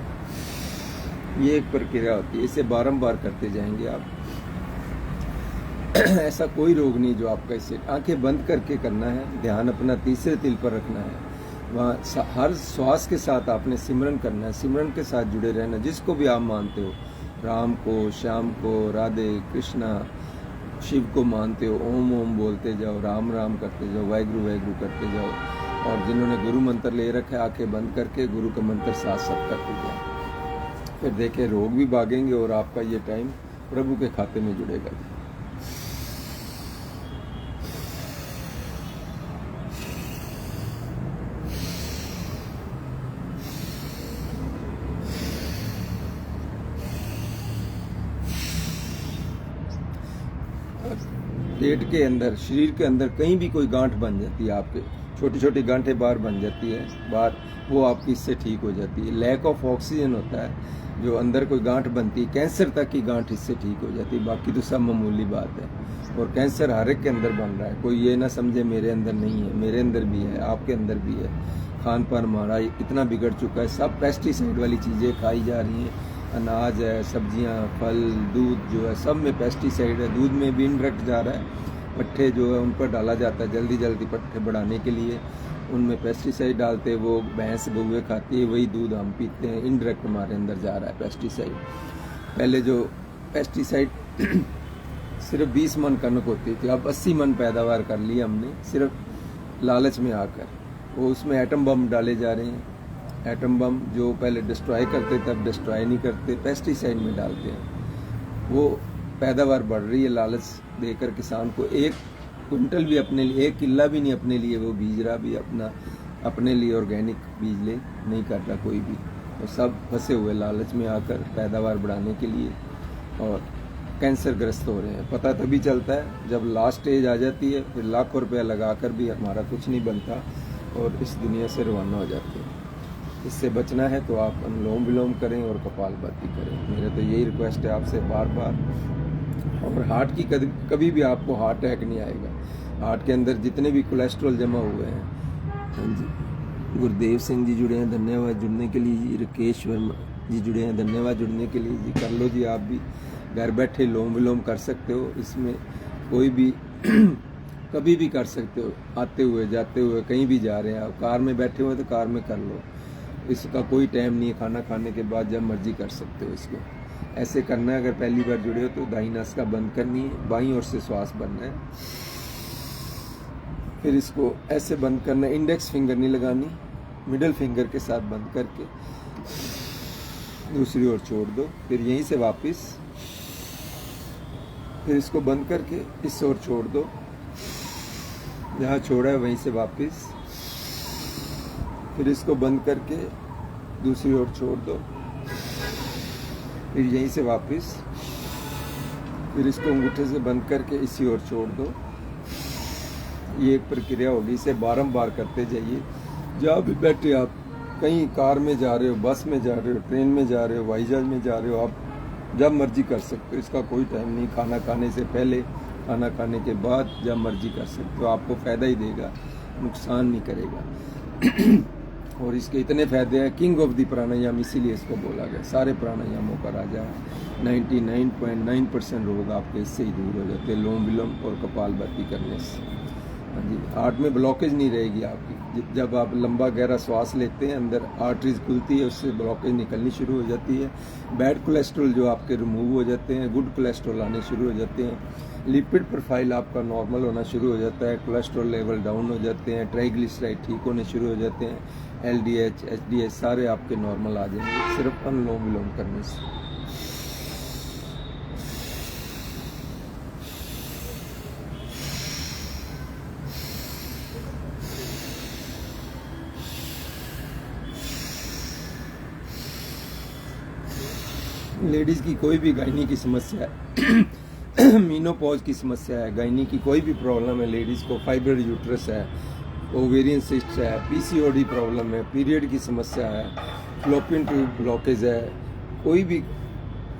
ये एक प्रक्रिया होती है, इसे बारंबार करते जाएंगे आप। ऐसा कोई रोग नहीं जो आपका इससे। आंखें बंद करके करना है, ध्यान अपना तीसरे तिल पर रखना है। वहाँ हर श्वास के साथ आपने सिमरन करना है, सिमरन के साथ जुड़े रहना। जिसको भी आप मानते हो, राम को, श्याम को, राधे कृष्णा, शिव को मानते हो, ओम ओम बोलते जाओ, राम राम करते जाओ, वाहिगुरु वाहिगुरु करते जाओ। और जिन्होंने गुरु मंत्र ले रखा है, आंखें बंद करके गुरु का मंत्र साथ साथ करते जाओ। फिर देखें रोग भी भागेंगे और आपका ये टाइम प्रभु के खाते में जुड़ेगा। पेट के अंदर, शरीर के अंदर कहीं भी कोई गांठ बन जाती है, आपके छोटी छोटी गांठें बाहर बन जाती है बाहर, वो आपकी इससे ठीक हो जाती है। लैक ऑफ ऑक्सीजन होता है, जो अंदर कोई गांठ बनती है, कैंसर तक की गांठ इससे ठीक हो जाती है। बाकी तो सब मामूली बात है। और कैंसर हर एक के अंदर बन रहा है, कोई ये ना समझे मेरे अंदर नहीं है, मेरे अंदर भी है, आपके अंदर भी है। खान पान हमारा इतना बिगड़ चुका है, सब पेस्टिसाइड वाली चीज़ें खाई जा रही हैं। अनाज है, सब्जियां, फल, दूध जो है, सब में पेस्टिसाइड है। दूध में भी इनडायरेक्ट जा रहा है, पट्ठे जो है उन पर डाला जाता है जल्दी जल्दी पट्ठे बढ़ाने के लिए, उनमें पेस्टिसाइड डालते हैं। वो भैंस गौए खाती है, वही दूध हम पीते हैं, इनडायरेक्ट हमारे अंदर जा रहा है पेस्टिसाइड। पहले जो पेस्टिसाइड सिर्फ 20 मन कनक होती थी, अब 80 मन पैदावार कर ली हमने, सिर्फ लालच में आकर। वो उसमें एटम बम डाले जा रहे हैं। एटम बम जो पहले डिस्ट्रॉय करते थे, अब डिस्ट्रॉय नहीं करते, पेस्टिसाइड में डालते हैं। वो पैदावार बढ़ रही है, लालच देकर किसान को एक क्विंटल भी अपने लिए, 1 किला भी नहीं अपने लिए वो बीज रहा, भी अपने लिए ऑर्गेनिक बीज ले नहीं कर रहा कोई भी। और सब फंसे हुए लालच में आकर पैदावार बढ़ाने के लिए, और कैंसर ग्रस्त हो रहे हैं। पता तभी चलता है जब लास्ट स्टेज आ जाती है, फिर लाखों रुपया लगाकर भी हमारा कुछ नहीं बनता और इस दुनिया से रवाना हो जाते हैं। इससे बचना है तो आप अनुलोम विलोम करें और कपालभाति करें। मेरा तो यही रिक्वेस्ट है आपसे बार बार। और हार्ट की कभी भी आपको हार्ट अटैक नहीं आएगा। हार्ट के अंदर जितने भी कोलेस्ट्रॉल जमा हुए हैं, हाँ जी, गुरदेव सिंह जी जुड़े हैं, धन्यवाद जुड़ने के लिए जी। राकेश वर्मा जी जुड़े हैं, धन्यवाद जुड़ने के लिए जी। कर लो जी, आप भी घर बैठे लोम विलोम कर सकते हो। इसमें कोई भी कभी भी कर सकते हो, आते हुए जाते हुए, कहीं भी जा रहे हैं आप, कार में बैठे हुए तो कार में कर लो। इसका कोई टाइम नहीं है, खाना खाने के बाद जब मर्जी कर सकते हो इसको। ऐसे करना है। अगर पहली बार जुड़े हो तो दाहिनी नासिका बंद करनी है, बाईं ओर से श्वास भरना है, फिर इसको ऐसे बंद करना है। इंडेक्स फिंगर नहीं लगानी, मिडिल फिंगर के साथ बंद करके दूसरी ओर छोड़ दो। फिर यहीं से वापस, फिर इसको बंद करके इस ओर छोड़ दो, जहाँ छोड़ा है वहीं से वापस, फिर इसको बंद करके दूसरी ओर छोड़ दो, फिर यहीं से वापस, फिर इसको अंगूठे से बंद करके इसी ओर छोड़ दो। ये एक प्रक्रिया होगी, इसे बारंबार करते जाइए। जहाँ भी बैठे आप, कहीं कार में जा रहे हो, बस में जा रहे हो, ट्रेन में जा रहे हो, हवाई जहाज में जा रहे हो, आप जब मर्जी कर सकते हो। इसका कोई टाइम नहीं। खाना खाने से पहले, खाना खाने के बाद, जब मर्जी कर सकते हो। आपको फ़ायदा ही देगा, नुकसान नहीं करेगा। और इसके इतने फ़ायदे हैं, किंग ऑफ द प्राणायाम इसीलिए इसको बोला गया। सारे प्राणायामों का राजा है। 99.9% रोग आपके इससे ही दूर हो जाते हैं, लोम विलोम और कपालभाति करने से। हाँ जी, हार्ट में ब्लॉकेज नहीं रहेगी आपकी। जब आप लंबा गहरा श्वास लेते हैं, अंदर आर्टरीज खुलती है, उससे ब्लॉकेज निकलनी शुरू हो जाती है। बैड कोलेस्ट्रॉल जो आपके रिमूव हो जाते हैं, गुड कोलेस्ट्रॉल आने शुरू हो जाते हैं। लिपिड प्रोफाइल आपका नॉर्मल होना शुरू हो जाता है, कोलेस्ट्रॉल लेवल डाउन हो जाते हैं, ट्राइग्लिसराइड ठीक होने शुरू हो जाते हैं, LDH HDH सारे आपके नॉर्मल आ जाएंगे सिर्फ अनुलोम विलोम करने से। लेडीज़ की कोई भी गायनी की समस्या है, मीनोपॉज की समस्या है, गायनी की कोई भी प्रॉब्लम है, लेडीज़ को फाइब्रोइड यूट्रस है, ओवेरियन सिस्ट है, PCOD प्रॉब्लम है, पीरियड की समस्या है, फ्लोपियन ट्यूब ब्लॉकेज है, कोई भी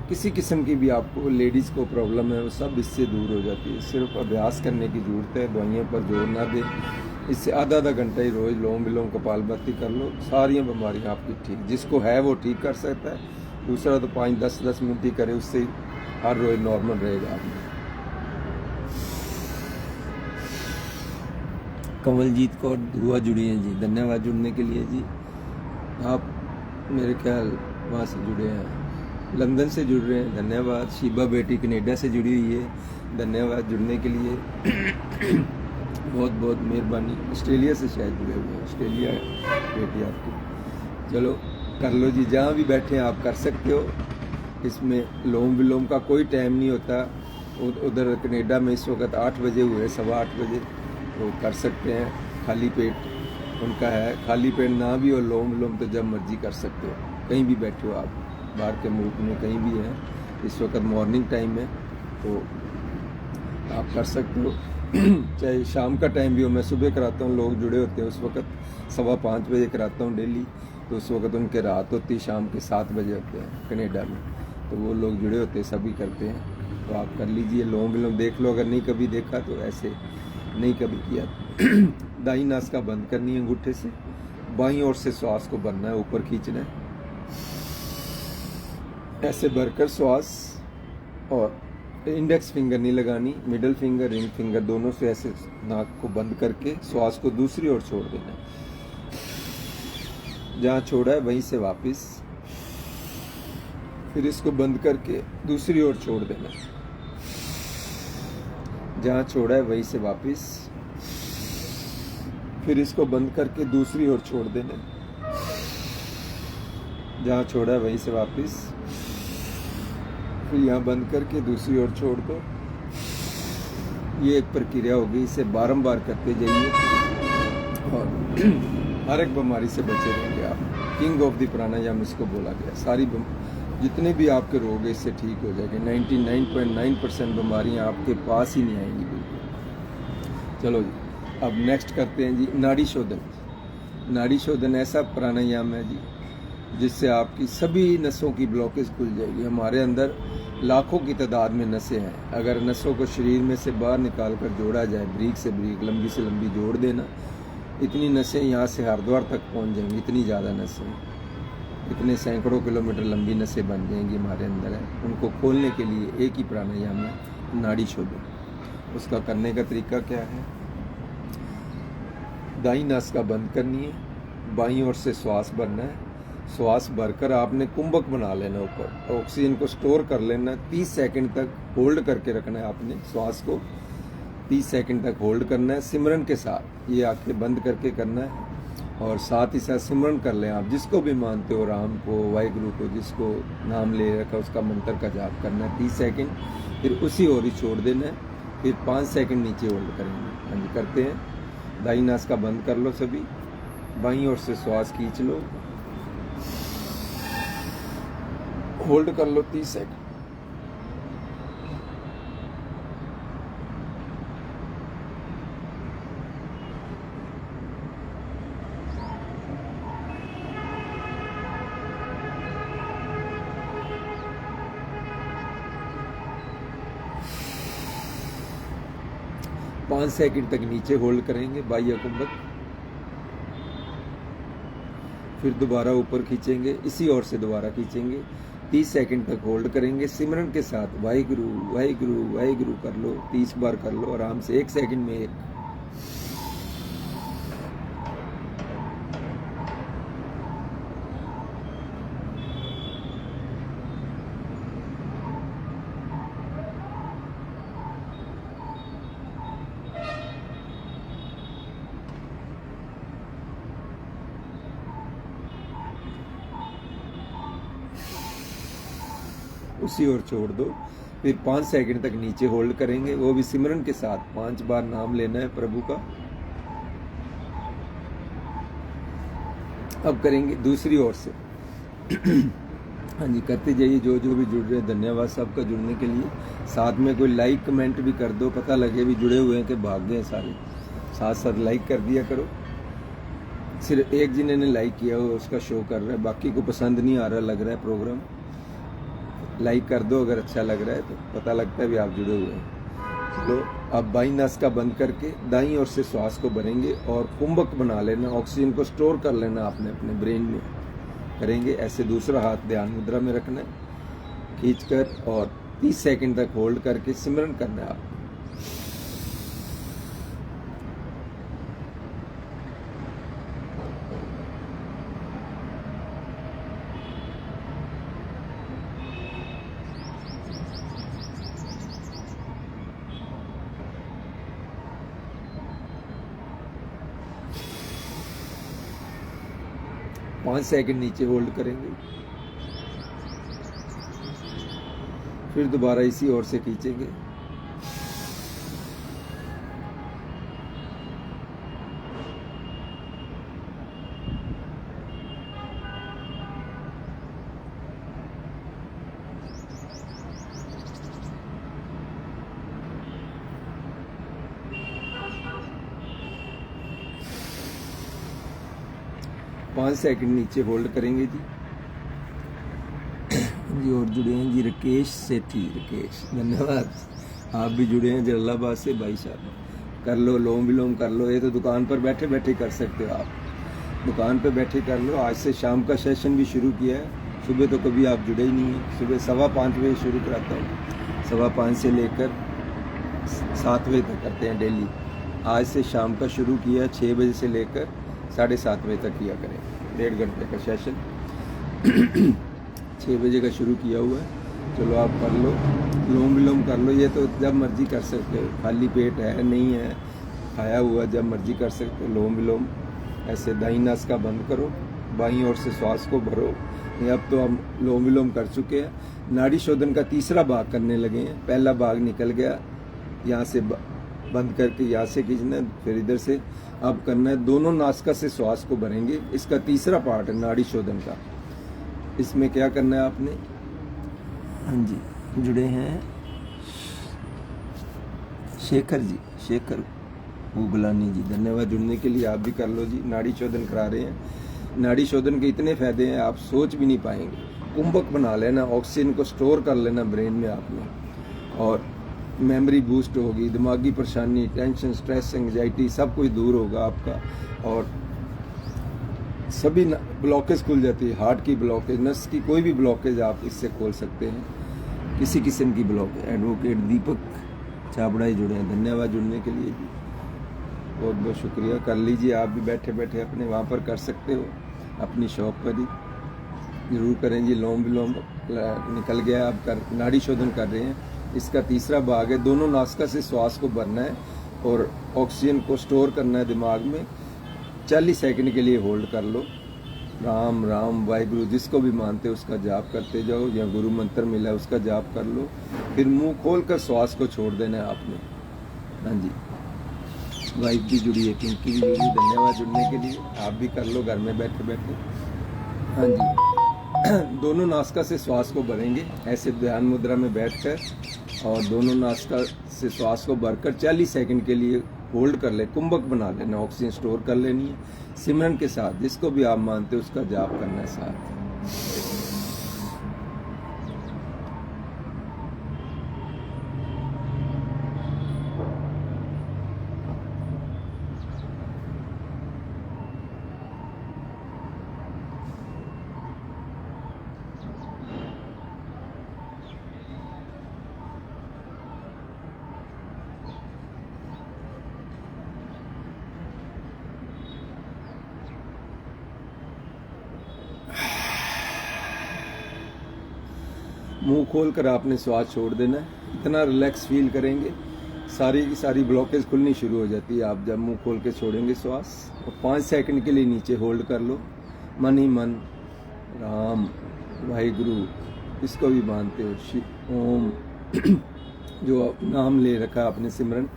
किसी किस्म की भी आपको लेडीज़ को प्रॉब्लम है, वो सब इससे दूर हो जाती है। सिर्फ अभ्यास करने की ज़रूरत है, दवाइयों पर जोर ना दें। इससे आधा घंटा ही रोज़ लोम विलोम कपालभाति कर लो, सारी बीमारियाँ आपकी ठीक। जिसको है वो ठीक कर सकता है, दूसरा तो 5-10 मिनट ही करे, उससे हर रोज नॉर्मल रहेगा आपने। कमलजीत कौर दुआ जुड़ी हैं जी, धन्यवाद जुड़ने के लिए जी। आप मेरे ख्याल वहाँ से जुड़े हैं, लंदन से जुड़ रहे हैं, धन्यवाद। शीबा बेटी कनेडा से जुड़ी हुई है, धन्यवाद जुड़ने के लिए। बहुत बहुत मेहरबानी। ऑस्ट्रेलिया से शायद जुड़े हुए हैं, ऑस्ट्रेलिया बेटी आपकी। चलो कर लो जी, जहाँ भी बैठे आप कर सकते हो। इसमें लोम विलोम का कोई टाइम नहीं होता। उधर कनेडा में इस वक्त 8 बजे हुए, 8:15 बजे, तो कर सकते हैं। खाली पेट उनका है, खाली पेट ना भी हो लोम विलोम तो जब मर्जी कर सकते हो। कहीं भी बैठे हो आप, बाहर के मुल्क में कहीं भी हैं, इस वक्त मॉर्निंग टाइम है तो आप कर सकते हो। चाहे शाम का टाइम भी हो, मैं सुबह कराता हूँ, लोग जुड़े होते हैं उस वक्त 5:15 बजे कराता हूँ डेली, तो उस वक्त उनके रात होती, शाम के 7 बजे होते हैं कनेडा में, तो वो लोग जुड़े होते हैं, सभी करते हैं। तो आप कर लीजिए, लोम विलोम देख लो। अगर नहीं कभी देखा तो ऐसे नहीं कभी किया। दाईं नासिका बंद करनी है अंगूठे से, बाईं ओर से श्वास को भरना है, ऊपर खींचना है, ऐसे भरकर श्वास। और इंडेक्स फिंगर नहीं लगानी, मिडिल फिंगर, रिंग फिंगर दोनों से ऐसे नाक को बंद करके श्वास को दूसरी ओर छोड़ देना है। जहाँ छोड़ा है वहीं से वापस, फिर इसको बंद करके दूसरी ओर छोड़ देना। जहाँ छोड़ा है वहीं से वापस, फिर इसको बंद करके दूसरी ओर छोड़ देना। जहाँ छोड़ा है वहीं से वापस, फिर यहाँ बंद करके दूसरी ओर छोड़ दो। ये एक प्रक्रिया होगी, इसे बारंबार करते जाइए और हर एक बीमारी से बचे रहेंगे आप। किंग ऑफ द प्राणायाम इसको बोला गया। सारी जितने भी आपके रोग है इससे ठीक हो जाएंगे। 99.9% बीमारियां आपके पास ही नहीं आएंगी बिल्कुल। चलो जी, अब नेक्स्ट करते हैं जी नाड़ी शोधन। नाड़ी शोधन ऐसा प्राणायाम है जी जिससे आपकी सभी नसों की ब्लॉकेज खुल जाएगी। हमारे अंदर लाखों की तादाद में नसें हैं। अगर नसों को शरीर में से बाहर निकाल कर जोड़ा जाए, ब्रीक से ब्रीक, लंबी से लंबी जोड़ देना, इतनी नसें यहाँ से हरिद्वार तक पहुँच जाएंगी। इतनी ज़्यादा नसें, इतने सैकड़ों किलोमीटर लंबी नसें बन जाएंगी हमारे अंदर है। उनको खोलने के लिए एक ही प्राणायाम है, नाड़ी शोधन। उसका करने का तरीका क्या है? दाईं नासिका बंद करनी है, बाईं ओर से श्वास भरना है। श्वास भरकर आपने कुंभक बना लेना, ऊपर ऑक्सीजन को स्टोर कर लेना। 30 सेकंड तक होल्ड करके रखना है आपने श्वास को, 30 सेकंड तक होल्ड करना है सिमरन के साथ। ये आंखें बंद करके करना है और साथ ही साथ सिमरन कर लें आप, जिसको भी मानते हो, राम को, वाहिगुरु को, जिसको नाम ले रखा उसका मंत्र का जाप करना है 30 सेकंड। फिर उसी ओर ही छोड़ देना है। फिर 5 सेकंड नीचे होल्ड करेंगे। हाँ जी, करते हैं। दाईं नासिका बंद कर लो सभी, बाईं ओर से श्वास खींच लो, होल्ड कर लो 30 सेकंड। पाँच सेकंड तक नीचे होल्ड करेंगे बाह्य कुंभक, फिर दोबारा ऊपर खींचेंगे, इसी ओर से दोबारा खींचेंगे। 30 सेकंड तक होल्ड करेंगे सिमरन के साथ। वाहिगुरु वाहिगुरु वाहिगुरु कर लो, 30 बार कर लो आराम से, 1 सेकंड में 1। उसी ओर छोड़ दो। फिर 5 सेकंड तक नीचे होल्ड करेंगे, वो भी सिमरन के साथ। 5 बार नाम लेना है प्रभु का। अब करेंगे दूसरी ओर से। हाँ जी, करते जाइए। जो जो भी जुड़ रहे हैं, धन्यवाद सबका जुड़ने के लिए। साथ में कोई लाइक कमेंट भी कर दो, पता लगे भी जुड़े हुए हैं कि भाग गए सारे। साथ साथ लाइक कर दिया करो। सिर्फ एक जिन्होंने लाइक किया हो उसका शो कर रहा है, बाकी को पसंद नहीं आ रहा लग रहा है प्रोग्राम। लाइक कर दो अगर अच्छा लग रहा है तो, पता लगता है भी आप जुड़े हुए हैं। तो अब बाईं नासिका बंद करके दाईं ओर से श्वास को भरेंगे और कुंभक बना लेना। ऑक्सीजन को स्टोर कर लेना आपने अपने ब्रेन में। करेंगे ऐसे। दूसरा हाथ ध्यान मुद्रा में रखना है, खींचकर, और 30 सेकंड तक होल्ड करके सिमरन करना है आप। पाँच सेकंड नीचे होल्ड करेंगे, फिर दोबारा इसी ओर से खींचेंगे। पाँच सेकंड नीचे होल्ड करेंगे जी। जी और जुड़े हैं जी राकेश सेठी। राकेश धन्यवाद, आप भी जुड़े हैं जलालाबाद से। भाई साहब कर लो, लोम विलोम कर लो। ये तो दुकान पर बैठे बैठे कर सकते हो आप, दुकान पर बैठे कर लो। आज से शाम का सेशन भी शुरू किया है। सुबह तो कभी आप जुड़े ही नहीं हैं। सुबह 5:15 बजे शुरू कराता हूँ, 5:15 से लेकर 7 बजे तक करते हैं डेली। आज से शाम का शुरू किया, 6 बजे से लेकर 7:30 बजे तक किया करें, 1.5 घंटे का सेशन। 6 बजे का शुरू किया हुआ है। चलो आप कर लो, लोम विलोम कर लो। ये तो जब मर्जी कर सकते हो, खाली पेट है नहीं है खाया हुआ, जब मर्जी कर सकते हो लोम विलोम। ऐसे दाईं नासिका बंद करो, बाईं ओर से श्वास को भरो। अब तो हम लोम विलोम कर चुके हैं। नाड़ी शोधन का तीसरा भाग करने लगे हैं। पहला भाग निकल गया, यहाँ से बंद करके यहाँ से खींचना है, फिर इधर से अब करना है। दोनों नासिका से श्वास को भरेंगे। इसका तीसरा पार्ट है नाड़ी शोधन का। इसमें क्या करना है आपने, हाँ जी जुड़े हैं शेखर जी, शेखर गुगलानी जी, धन्यवाद जुड़ने के लिए। आप भी कर लो जी। नाड़ी शोधन करा रहे हैं। नाड़ी शोधन के इतने फायदे हैं आप सोच भी नहीं पाएंगे। कुंभक बना लेना, ऑक्सीजन को स्टोर कर लेना ब्रेन में आपने, और मेमोरी बूस्ट होगी, दिमागी परेशानी, टेंशन, स्ट्रेस, एंग्जाइटी सब कुछ दूर होगा आपका, और सभी ब्लॉकेज खुल जाती है। हार्ट की ब्लॉकेज, नस की कोई भी ब्लॉकेज आप इससे खोल सकते हैं, किसी किस्म की ब्लॉकेज। एडवोकेट दीपक चाबड़ा ही जुड़े हैं, धन्यवाद जुड़ने के लिए जी, बहुत बहुत शुक्रिया। कर लीजिए आप भी बैठे बैठे अपने वहाँ पर कर सकते हो, अपनी शॉप पर ही जरूर करें जी। लोम विलोम निकल गया, आप कर नाड़ी शोधन कर रहे हैं। इसका तीसरा भाग है, दोनों नासिका से श्वास को भरना है और ऑक्सीजन को स्टोर करना है दिमाग में। 40 सेकंड के लिए होल्ड कर लो। राम राम वाहिगुरु जिसको भी मानते हो उसका जाप करते जाओ, या गुरु मंत्र मिला है उसका जाप कर लो। फिर मुंह खोल कर श्वास को छोड़ देना है आपने। हाँ जी, वाइफ भी जुड़ी है, पिंकी भी जुड़ी, धन्यवाद जुड़ने के लिए। आप भी कर लो घर में बैठे बैठे। हाँ जी, दोनों नासिका से श्वास को भरेंगे ऐसे ध्यान मुद्रा में बैठकर, और दोनों नासिका से श्वास को भरकर 40 सेकंड के लिए होल्ड कर ले। कुंभक बना लेना, ऑक्सीजन स्टोर कर लेनी है। सिमरन के साथ जिसको भी आप मानते हो उसका जाप करना है साथ। मुंह खोलकर आपने श्वास छोड़ देना है। इतना रिलैक्स फील करेंगे, सारी की सारी ब्लॉकेज खुलनी शुरू हो जाती है आप जब मुंह खोल के छोड़ेंगे श्वास। और 5 सेकंड के लिए नीचे होल्ड कर लो, मन ही मन राम वाहिगुरु इसको भी मानते हो, ओम जो नाम ले रखा आपने सिमरन,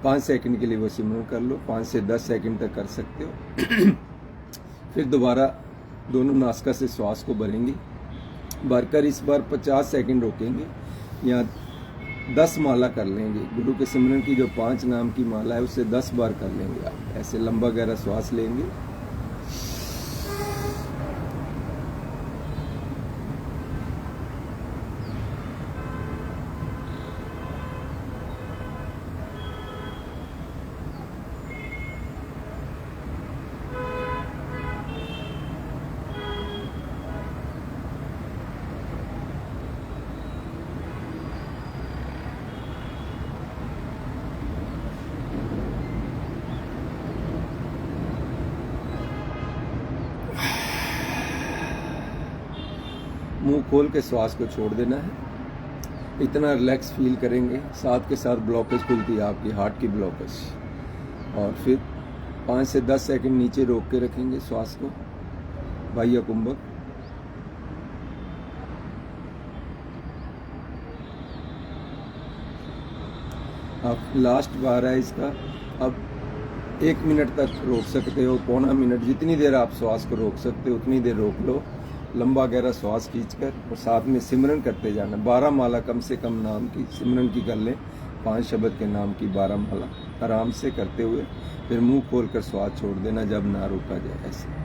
5 सेकंड के लिए वो सिमरन कर लो। 5 से 10 सेकंड तक कर सकते हो। फिर दोबारा दोनों नासिका से श्वास को भरेंगे, भरकर इस बार 50 सेकंड रोकेंगे, या 10 माला कर लेंगे। गुरु के सिमरन की जो 5 नाम की माला है उससे 10 बार कर लेंगे आप। ऐसे लंबा गहरा श्वास लेंगे, मुंह खोल के श्वास को छोड़ देना है। इतना रिलैक्स फील करेंगे, साथ के साथ ब्लॉकेज खुलती है आपकी, हार्ट की ब्लॉकेज। और फिर 5 से 10 सेकंड नीचे रोक के रखेंगे श्वास को, बाह्य कुंभक। अब लास्ट बार है इसका। अब 1 मिनट तक रोक सकते हो, पौना मिनट, जितनी देर आप श्वास को रोक सकते हो उतनी देर रोक लो। लंबा गहरा श्वास खींचकर, और साथ में सिमरन करते जाना। 12 माला कम से कम नाम की सिमरन की कर लें, 5 शब्द के नाम की 12 माला आराम से करते हुए फिर मुंह खोलकर श्वास छोड़ देना जब ना रोका जाए ऐसे।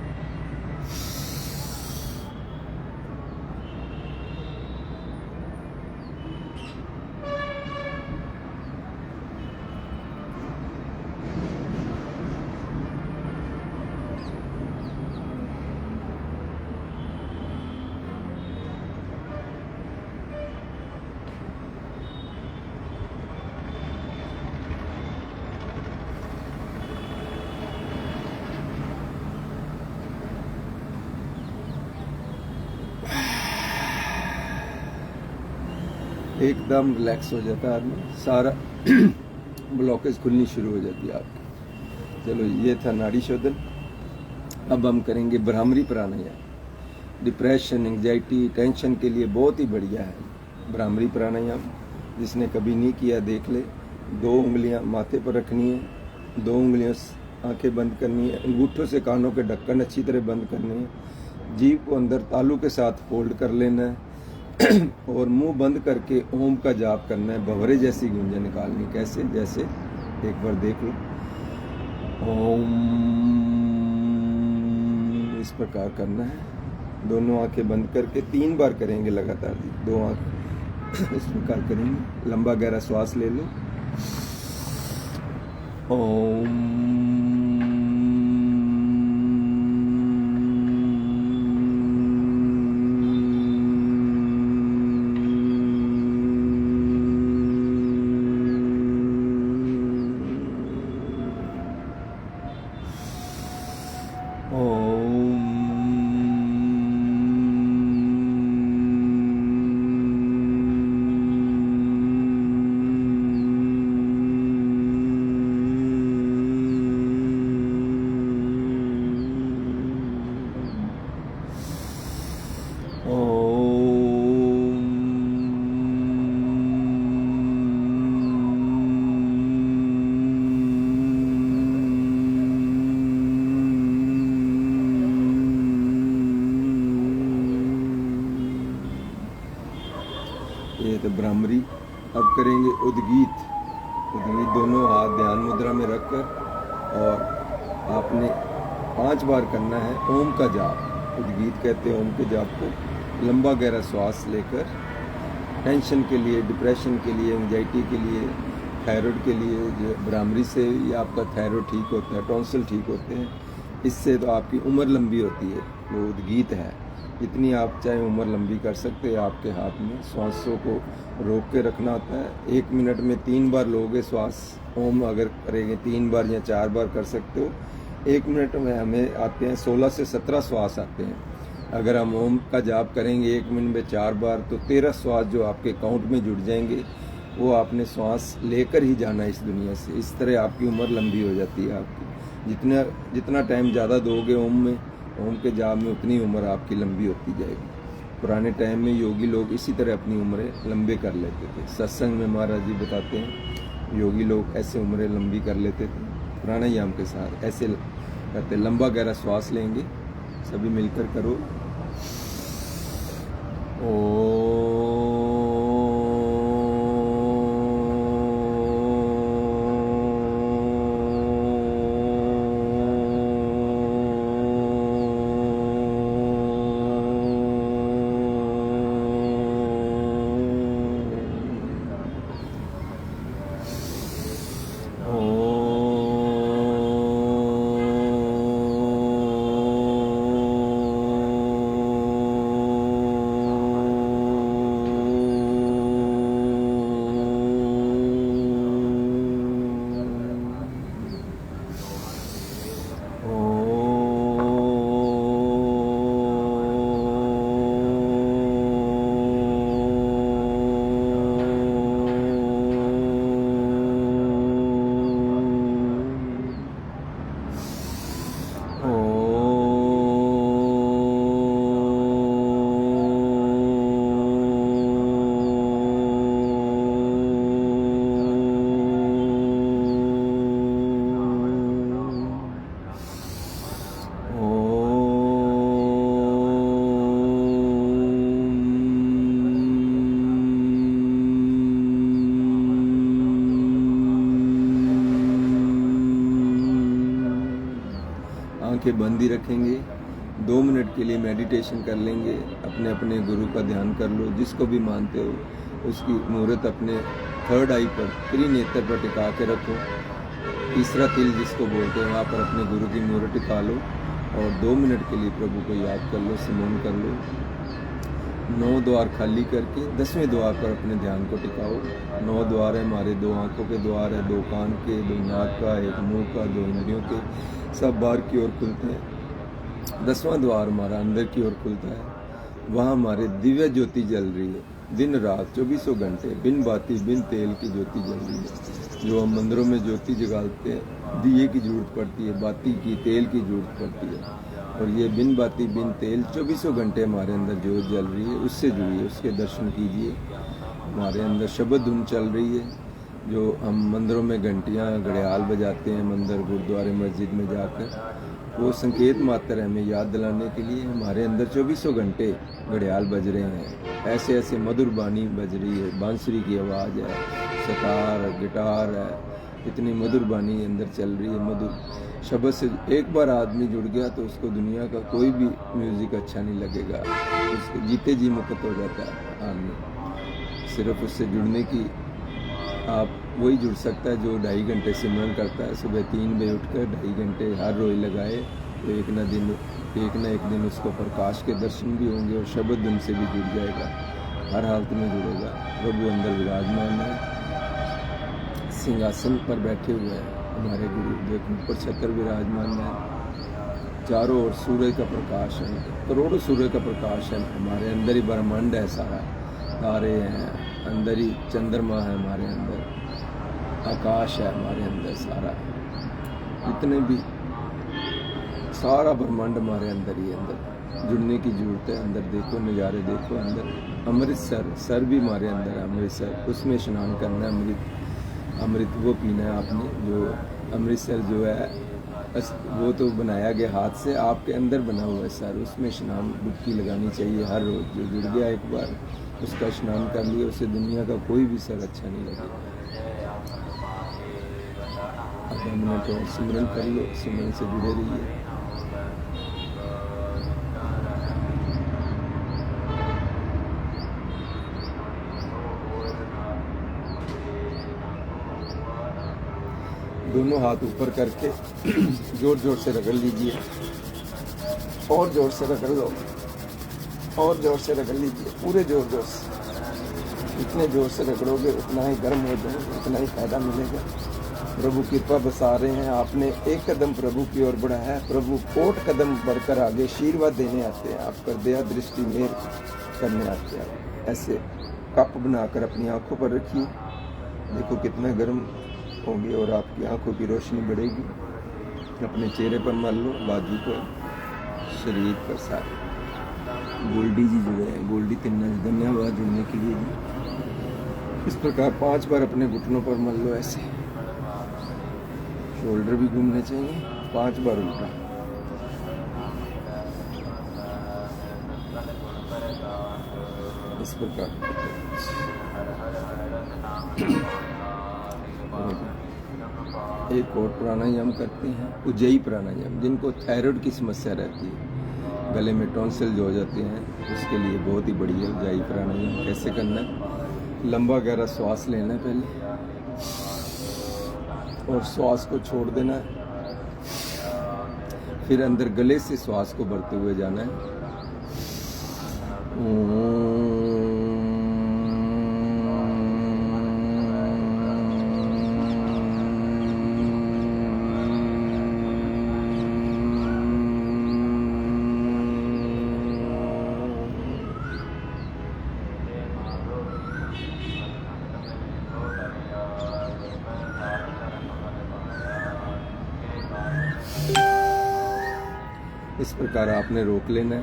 एकदम रिलैक्स हो जाता है आदमी, सारा ब्लॉकेज खुलनी शुरू हो जाती है आपकी। चलो ये था नाड़ी शोधन। अब हम करेंगे भ्रामरी प्राणायाम। डिप्रेशन, एंग्जाइटी, टेंशन के लिए बहुत ही बढ़िया है भ्रामरी प्राणायाम। जिसने कभी नहीं किया देख ले, 2 उंगलियां माथे पर रखनी है, 2 उंगलियां आंखें बंद करनी है, अंगूठों से कानों के ढक्कन अच्छी तरह बंद करने हैं, जीभ को अंदर तालू के साथ फोल्ड कर लेना है और मुंह बंद करके ओम का जाप करना है, भंवरे जैसी गूंजें निकालनी। कैसे? जैसे एक बार देख लो, ओम, इस प्रकार करना है। दोनों आंखें बंद करके 3 बार करेंगे लगातार जी। 2 आंख इस प्रकार करेंगे। लंबा गहरा श्वास ले लो। ओम। ये तो ब्राह्मरी। अब करेंगे उद्गीत। उद्गीत दोनों हाथ ध्यान मुद्रा में रखकर और आपने 5 बार करना है ओम का जाप। उद्गीत कहते हैं ओम के जाप को। लंबा गहरा श्वास लेकर टेंशन के लिए, डिप्रेशन के लिए, एंजाइटी के लिए, थायराइड के लिए, जो ब्राह्मरी से ये आपका थायराइड ठीक होता है, टॉन्सिल ठीक होते हैं। इससे तो आपकी उम्र लंबी होती है। वो उद्गीत है, इतनी आप चाहे उम्र लंबी कर सकते हैं। आपके हाथ में श्वासों को रोक के रखना होता है। 1 मिनट में 3 बार लोगे श्वास। ओम अगर करेंगे 3 बार या 4 बार कर सकते हो। 1 मिनट में हमें आते हैं 16 से 17 श्वास आते हैं। अगर हम ओम का जाप करेंगे 1 मिनट में 4 बार तो 13 श्वास जो आपके काउंट में जुड़ जाएंगे। वो आपने श्वास लेकर ही जाना इस दुनिया से। इस तरह आपकी उम्र लंबी हो जाती है। आपकी जितना टाइम ज़्यादा दोगे ओम के जाप में, उतनी उम्र आपकी लंबी होती जाएगी। पुराने टाइम में योगी लोग इसी तरह अपनी उम्रें लंबे कर लेते थे। सत्संग में महाराज जी बताते हैं योगी लोग ऐसे उम्रें लंबी कर लेते थे प्राणायाम के साथ। ऐसे करते। लंबा गहरा श्वास लेंगे, सभी मिलकर करो। आंखें बंद ही रखेंगे। 2 मिनट के लिए मेडिटेशन कर लेंगे। अपने अपने गुरु का ध्यान कर लो। जिसको भी मानते हो उसकी मूर्त अपने 3rd आई पर, त्रिनेत्र पर टिका के रखो। तीसरा तिल जिसको बोलते हैं वहाँ पर अपने गुरु की मूर्त टिका लो और 2 मिनट के लिए प्रभु को याद कर लो, सिमरन कर लो। 9 द्वार खाली करके 10वें द्वार पर अपने ध्यान को टिकाओ। 9 द्वार है हमारे। 2 आंखों के द्वार है, 2 कान के, 2 नाक का, 1 मुंह का, 2 इंद्रियों के, सब बाहर की ओर खुलते हैं। 10वां द्वार हमारा अंदर की ओर खुलता है। वहाँ हमारे दिव्य ज्योति जल रही है। दिन रात 24 घंटे बिन बाती बिन तेल की ज्योति जल रही है। जो हम मंदिरों में ज्योति जगाते हैं, दिए की जरूरत पड़ती है, बाती की, तेल की जरूरत पड़ती है। और ये बिन बाती बिन तेल 24 घंटे हमारे अंदर ज्योत जल रही है। उससे जुड़िए, उसके दर्शन कीजिए। हमारे अंदर शब्द धुन चल रही है। जो हम मंदिरों में घंटियाँ घड़ियाल बजाते हैं, मंदिर गुरुद्वारे मस्जिद में जाकर, वो संकेत मात्र है हमें याद दिलाने के लिए। हमारे अंदर 2400 घंटे घड़ियाल बज रहे हैं, ऐसे ऐसे मधुर बानी बज रही है, बांसुरी की आवाज़ है, सतार गिटार है, इतनी मधुर बानी अंदर चल रही है। मधुर शब्द से एक बार आदमी जुड़ गया तो उसको दुनिया का कोई भी म्यूज़िक अच्छा नहीं लगेगा, उसको जीते जी मुक्त हो जाता है आदमी। सिर्फ उससे जुड़ने की आप वही जुड़ सकता है जो 2.5 घंटे सिमरन करता है, सुबह 3 बजे उठकर 2.5 घंटे हर रोज़ लगाए, तो एक ना एक दिन उसको प्रकाश के दर्शन भी होंगे और शब्द उनसे भी जुड़ जाएगा, हर हालत में जुड़ेगा। प्रभु अंदर विराजमान है, सिंहासन पर बैठे हुए हैं हमारे गुरु, देखो ऊपर छतर विराजमान है, चारों ओर सूर्य का प्रकाश है, करोड़ों सूर्य का प्रकाश है, हमारे अंदर ही ब्रह्मांड है सारा, तारे हैं अंदर ही, चंद्रमा है हमारे अंदर, आकाश है हमारे अंदर सारा, जितने भी सारा ब्रह्मांड हमारे अंदर ही, अंदर जुड़ने की जरूरत है। अंदर देखो, नज़ारे देखो अंदर। अमृतसर सर भी हमारे अंदर है, अमृतसर, उसमें स्नान करना है, अमृत वो पीना है आपने। जो अमृतसर जो है वो तो बनाया गया हाथ से, आपके अंदर बना हुआ है सर, उसमें स्नान डुबकी लगानी चाहिए हर रोज़। जो जुड़ गया एक बार उसका स्नान कर लिया, उसे दुनिया का कोई भी सर अच्छा नहीं लगेगा। अब हमने तो सिमरन कर लो, सिमरन से जुड़े रहिए। दोनों हाथ ऊपर करके जोर जोर से रगड़ लीजिए, और जोर से रगड़ लो, और जोर से रगड़ लीजिए, पूरे जोर जोर से। जितने जोर से रगड़ोगे उतना ही गर्म हो जाएगा, उतना ही फायदा मिलेगा। प्रभु कृपा बसा रहे हैं, आपने एक कदम प्रभु की ओर बढ़ाया है, प्रभु कोट कदम बढ़कर आगे आशीर्वाद देने आते हैं, आप पर दया दृष्टि मेर करने आते हैं। ऐसे कप बनाकर अपनी आंखों पर रखिए, देखो कितना गर्म होंगे और आपकी आंखों की रोशनी बढ़ेगी। अपने चेहरे पर मल लो, बाजू पर, शरीर पर सारे। गोल्डी जी जुड़े हैं, गोल्डी तिन्ना जी, धन्यवाद जुड़ने के लिए जी। इस प्रकार 5 बार अपने घुटनों पर मल लो, ऐसे शोल्डर भी घूमने चाहिए, 5 बार उल्टा। इस प्रकार एक और प्राणायाम करते हैं, उज्जयी प्राणायाम। जिनको थायराइड की समस्या रहती है, गले में टॉन्सिल जो हो जाते हैं, उसके लिए बहुत ही बढ़िया उज्जयी प्राणायाम। कैसे करना है? लंबा गहरा श्वास लेना है पहले, और श्वास को छोड़ देना है, फिर अंदर गले से श्वास को भरते हुए जाना है। इस प्रकार आपने रोक लेना है,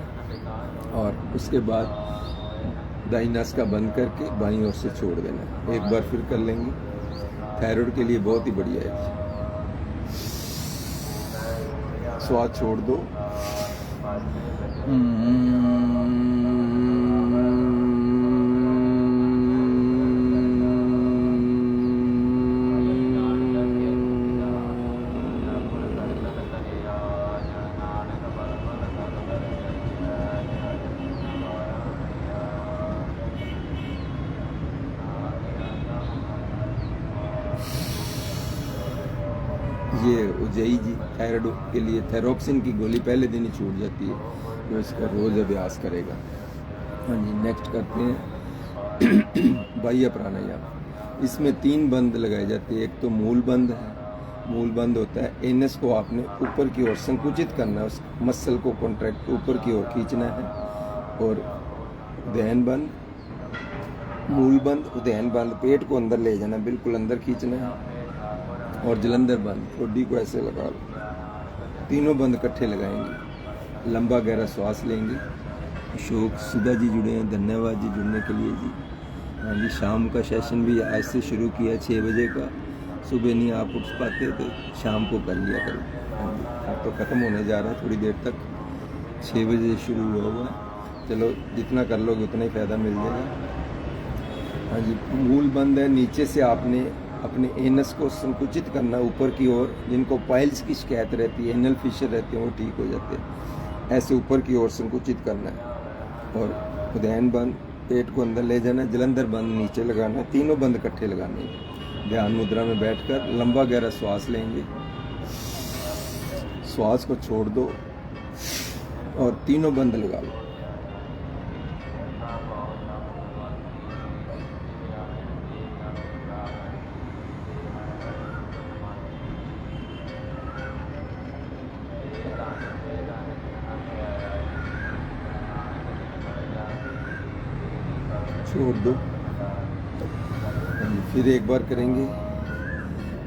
और उसके बाद दाईं नस का बंद करके बाईं ओर से छोड़ देना है। एक बार फिर कर लेंगे, थायराइड के लिए बहुत ही बढ़िया है। श्वास छोड़ दो, ये उज्जयी जी थायराइड के लिए थायरोक्सिन की गोली पहले दिन ही छूट जाती है, तो इसका रोज़ अभ्यास करेगा। हाँ जी, नेक्स्ट करते हैं बाह्य प्राणायाम। इसमें 3 बंद लगाए जाते हैं। एक तो मूल बंद है, मूल बंद होता है, एनएस को आपने ऊपर की ओर संकुचित करना है, उस मसल को कॉन्ट्रैक्ट ऊपर की ओर खींचना है। और उदयन बंद, मूल बंद, उदयन बंद, पेट को अंदर ले जाना, बिल्कुल अंदर खींचना है। और जलंधर बंद, ठोडी को ऐसे लगा लो। तीनों बंद इकट्ठे लगाएंगे, लंबा गहरा श्वास लेंगे। अशोक सुधा जी जुड़े हैं, धन्यवाद जी जुड़ने के लिए जी। हाँ जी, शाम का सेशन भी आज से शुरू किया 6 बजे का। सुबह नहीं आप उठ पाते तो शाम को कर लिया करो। हाँ जी, अब तो ख़त्म होने जा रहा है, थोड़ी देर तक 6 बजे शुरू हुआ हुआ है। चलो जितना कर लोगे उतना ही फ़ायदा मिल जाएगा। हाँ जी, मूल बंद है। नीचे से आपने अपने एनस को संकुचित करना ऊपर की ओर। जिनको पाइल्स की शिकायत रहती है, एनल फिशर रहते हैं, वो ठीक हो जाते हैं। ऐसे ऊपर की ओर संकुचित करना है और उदयन बंद पेट को अंदर ले जाना है, जलंधर बंद नीचे लगाना है, तीनों बंद इकट्ठे लगाने हैं। ध्यान मुद्रा में बैठकर लंबा गहरा श्वास लेंगे, श्वास को छोड़ दो और तीनों बंद लगा लो। छोड़ दो। फिर एक बार करेंगे।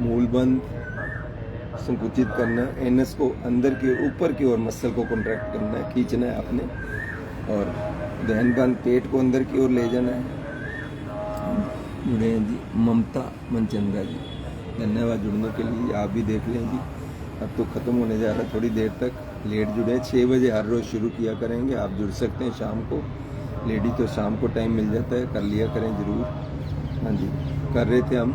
मूल बंद संकुचित करना है, एनस को अंदर की ओर ऊपर की ओर मसल को कॉन्ट्रैक्ट करना है, खींचना है आपने। और दहन बंद पेट को अंदर की ओर ले जाना है। जुड़े हैं जी ममता मनचंद्रा जी, धन्यवाद जुड़ने के लिए। आप भी देख लें जी, अब तो ख़त्म होने जा रहा है, थोड़ी देर तक लेट जुड़े। 6 बजे हर रोज़ शुरू किया करेंगे। आप जुड़ सकते हैं शाम को, लेडी तो शाम को टाइम मिल जाता है, कर लिया करें ज़रूर। हाँ जी, कर रहे थे हम।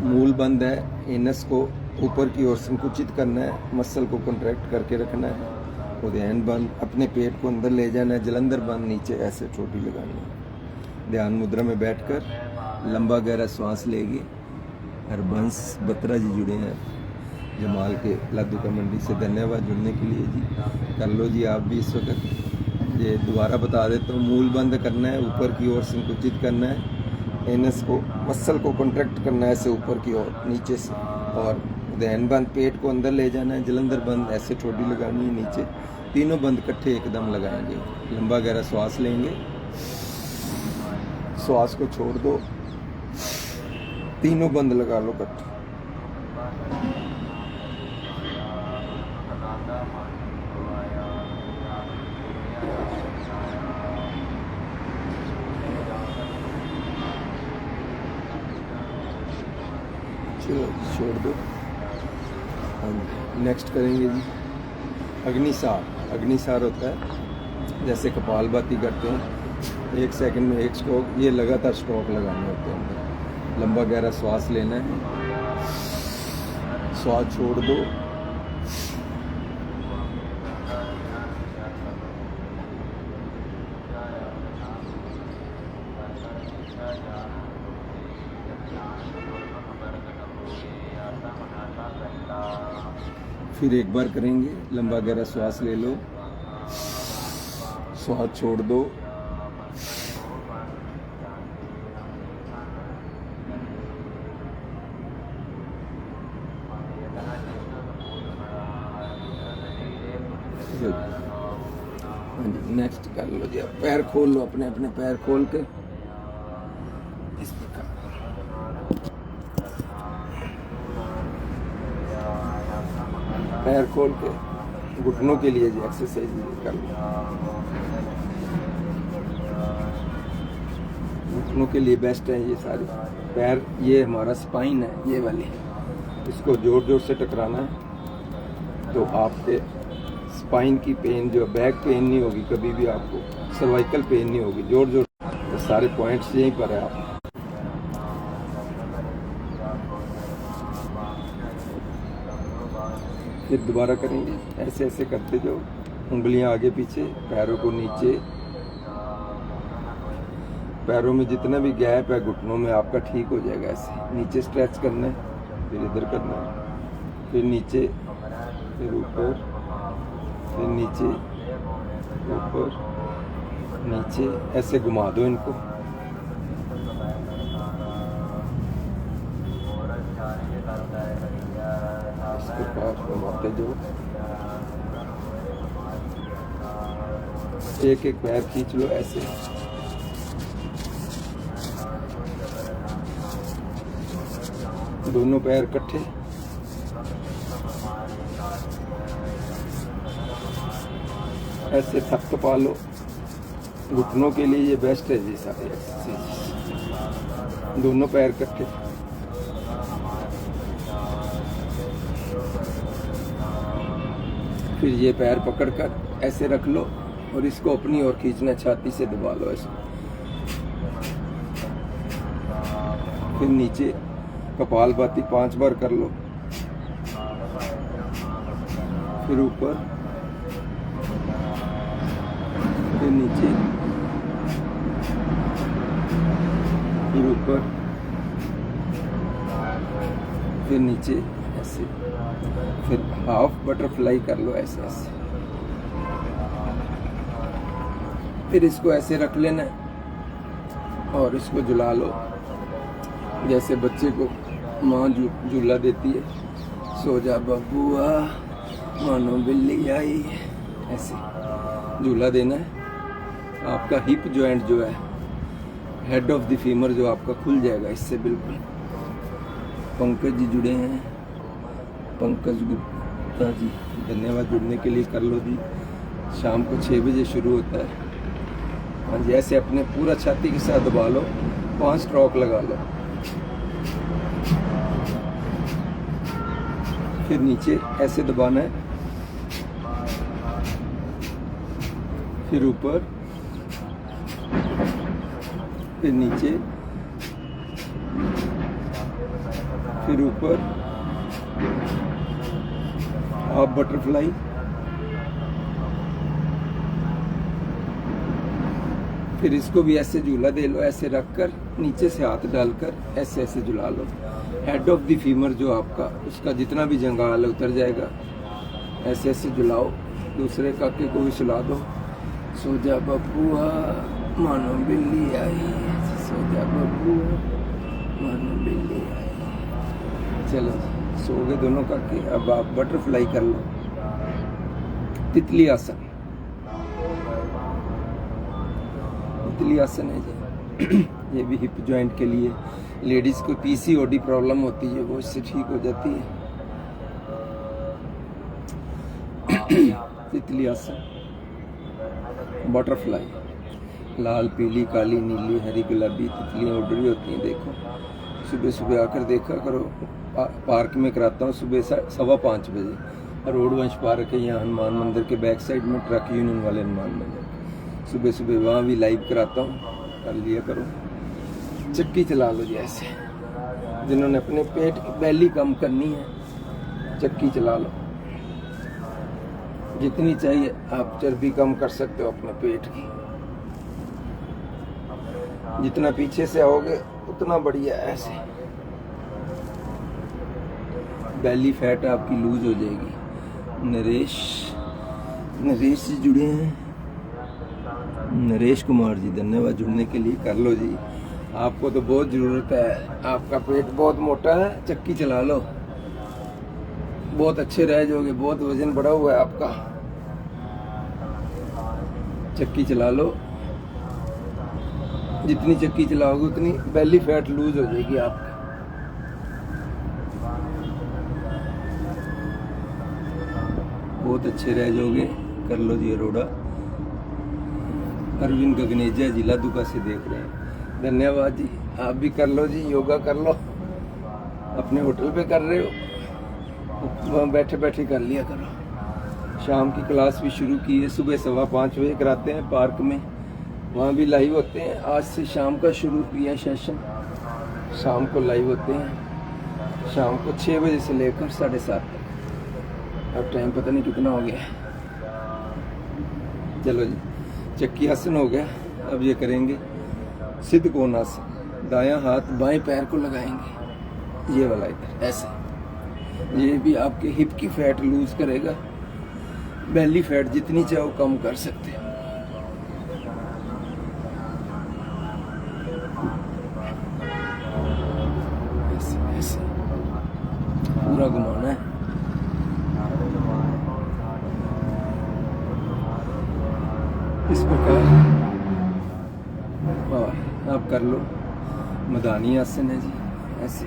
मूल बंद है, एनस को ऊपर की ओर संकुचित करना है, मसल को कॉन्ट्रैक्ट करके रखना है। उदयन बंद अपने पेट को अंदर ले जाना है, जलंधर बंद नीचे ऐसे चोटी लगानी है। ध्यान मुद्रा में बैठकर लंबा गहरा श्वास लेंगे। हरबंस बत्रा जी जुड़े हैं जमाल के लादुका मंडी से, धन्यवाद जुड़ने के लिए जी। कर लो जी आप भी इस वक्त। ये दोबारा बता देता हूँ, मूल बंद करना है, ऊपर की ओर संकुचित करना है, एनस को मसल को कॉन्ट्रैक्ट करना है ऐसे ऊपर की ओर नीचे से। और उदयन बंद पेट को अंदर ले जाना है, जलंधर बंद ऐसे ठोडी लगानी है नीचे, तीनों बंद इकट्ठे एकदम लगाएंगे। लंबा गहरा श्वास लेंगे, श्वास को छोड़ दो, तीनों बंद लगा लो इकट्ठे। चलो छोड़ दो। हम नेक्स्ट करेंगे जी अग्निसार। अग्निसार होता है जैसे कपालभाति करते हैं, 1 सेकंड में 1 स्ट्रोक, ये लगातार स्ट्रोक लगाने होते हैं। लंबा गहरा श्वास लेना है, श्वास छोड़ दो, फिर एक बार करेंगे। लंबा गहरा श्वास ले लो, श्वास छोड़ दो, नेक्स्ट कर लो जी। पैर खोल लो, अपने अपने पैर खोल के इस प्रकार पैर खोल के घुटनों के लिए जी एक्सरसाइज कर लो। घुटनों के लिए बेस्ट है ये सारे पैर। ये हमारा स्पाइन है, ये वाली, इसको जोर जोर से टकराना है तो आपके स्पाइन की पेन जो बैक पेन नहीं होगी कभी भी, आपको सर्वाइकल पेन नहीं होगी। जोर जोर तो सारे पॉइंट्स यहीं पर है। आप फिर दोबारा करेंगे, ऐसे ऐसे करते जाओ, उंगलियां आगे पीछे, पैरों को नीचे, पैरों में जितना भी गैप है घुटनों में आपका ठीक हो जाएगा। ऐसे नीचे स्ट्रेच करना है, फिर इधर करना है, फिर नीचे, फिर ऊपर, फिर नीचे, ऊपर, नीचे, ऐसे घुमा दो इनको। इस प्रकार घुमाते जाओ, एक एक पैर खींच लो ऐसे। दोनों पैर इकट्ठे, ऐसे थपथपा लो। घुटनों के लिए ये बेस्ट है जी सारी एक्सरसाइज। दोनों पैर करके फिर ये पैर पकड़कर ऐसे रख लो और इसको अपनी ओर खींचना, छाती से दबा लो ऐसे। फिर नीचे कपालभाति 5 बार कर लो, फिर ऊपर, फिर नीचे, फिर ऊपर, फिर नीचे ऐसे, फिर हाफ बटरफ्लाई कर लो ऐसे ऐसे। फिर इसको ऐसे रख लेना और इसको झुला लो, जैसे बच्चे को माँ झूला देती है, सो जा बबुआ मानो बिल्ली आई, ऐसे झूला देना है। आपका हिप जॉइंट जो है, हेड ऑफ द फीमर जो आपका खुल जाएगा इससे बिल्कुल। पंकज जी जुड़े हैं, पंकज गुप्ता जी धन्यवाद जुड़ने के लिए। कर लो जी, शाम को 6 बजे शुरू होता है। हाँ जी, ऐसे अपने पूरा छाती के साथ दबा लो, 5 स्ट्रोक लगा लो। फिर नीचे ऐसे दबाना है, फिर ऊपर, फिर नीचे, फिर ऊपर, हाफ बटरफ्लाई, फिर इसको भी ऐसे झूला दे लो, ऐसे रखकर नीचे से हाथ डालकर ऐसे ऐसे झुला लो। हेड ऑफ द फीमर जो आपका, उसका जितना भी जंगाल है उतर जाएगा। ऐसे ऐसे झुलाओ। दूसरे काके को भी सुला दो, सो जा बबुआ मानो बिल्ली आई, सो जा बबुआ मानो बिल्ली आई। चलो सो गए दोनों काके। अब आप बटरफ्लाई कर लो, तितली आसन। तितली आसन है जी, ये भी हिप जॉइंट के लिए। लेडीज को पीसीओडी प्रॉब्लम होती है, वो इससे ठीक हो जाती है। तितली आसन, बटरफ्लाई। लाल, पीली, काली, नीली, हरी, गुलाबी तितलियाँ उड़ रही होती हैं। देखो, सुबह सुबह आकर देखा करो। पार्क में कराता हूँ सुबह 5:15 बजे। रोड वंश पार्क है यहाँ हनुमान मंदिर के बैक साइड में, ट्रक यूनियन वाले हनुमान मंदिर। सुबह सुबह वहाँ भी लाइव कराता हूँ, कर लिया करो। चक्की चला लो जी ऐसे। जिन्होंने अपने पेट की बैली कम करनी है, चक्की चला लो। जितनी चाहिए आप चर्बी कम कर सकते हो अपने पेट की। जितना पीछे से आओगे उतना बढ़िया। ऐसे बैली फैट आपकी लूज हो जाएगी। नरेश जी जुड़े हैं, नरेश कुमार जी धन्यवाद जुड़ने के लिए। कर लो जी, आपको तो बहुत ज़रूरत है, आपका पेट बहुत मोटा है। चक्की चला लो, बहुत अच्छे रह जाओगे। बहुत वजन बढ़ा हुआ है आपका, चक्की चला लो। जितनी चक्की चलाओगे उतनी बेली फैट लूज हो जाएगी आपकी। बहुत अच्छे रह जाओगे। कर लो जी अरोड़ा। अरविंद गगनेजा जी लादुका से देख रहे हैं, धन्यवाद जी। आप भी कर लो जी, योगा कर लो। अपने होटल पे कर रहे हो, वहाँ बैठे बैठे कर लिया करो। शाम की क्लास भी शुरू की है, सुबह 5:15 बजे कराते हैं पार्क में, वहाँ भी लाइव होते हैं। आज से शाम का शुरू किया सेशन, शाम को लाइव होते हैं। शाम को 6 बजे से लेकर 7:30 तक। अब टाइम पता नहीं कितना हो गया। चलो जी, चक्की आसन हो गया। अब ये करेंगे सिद्ध कोणासन। दायां हाथ बाएं पैर को लगाएंगे, ये वाला इधर ऐसे। ये भी आपके हिप की फैट लूज करेगा। बेली फैट जितनी चाहो कम कर सकते हैं। ऐसे ऐसे पूरा घुमाना है। इस प्रकार आप कर लो। मदानी आसन है जी, ऐसे।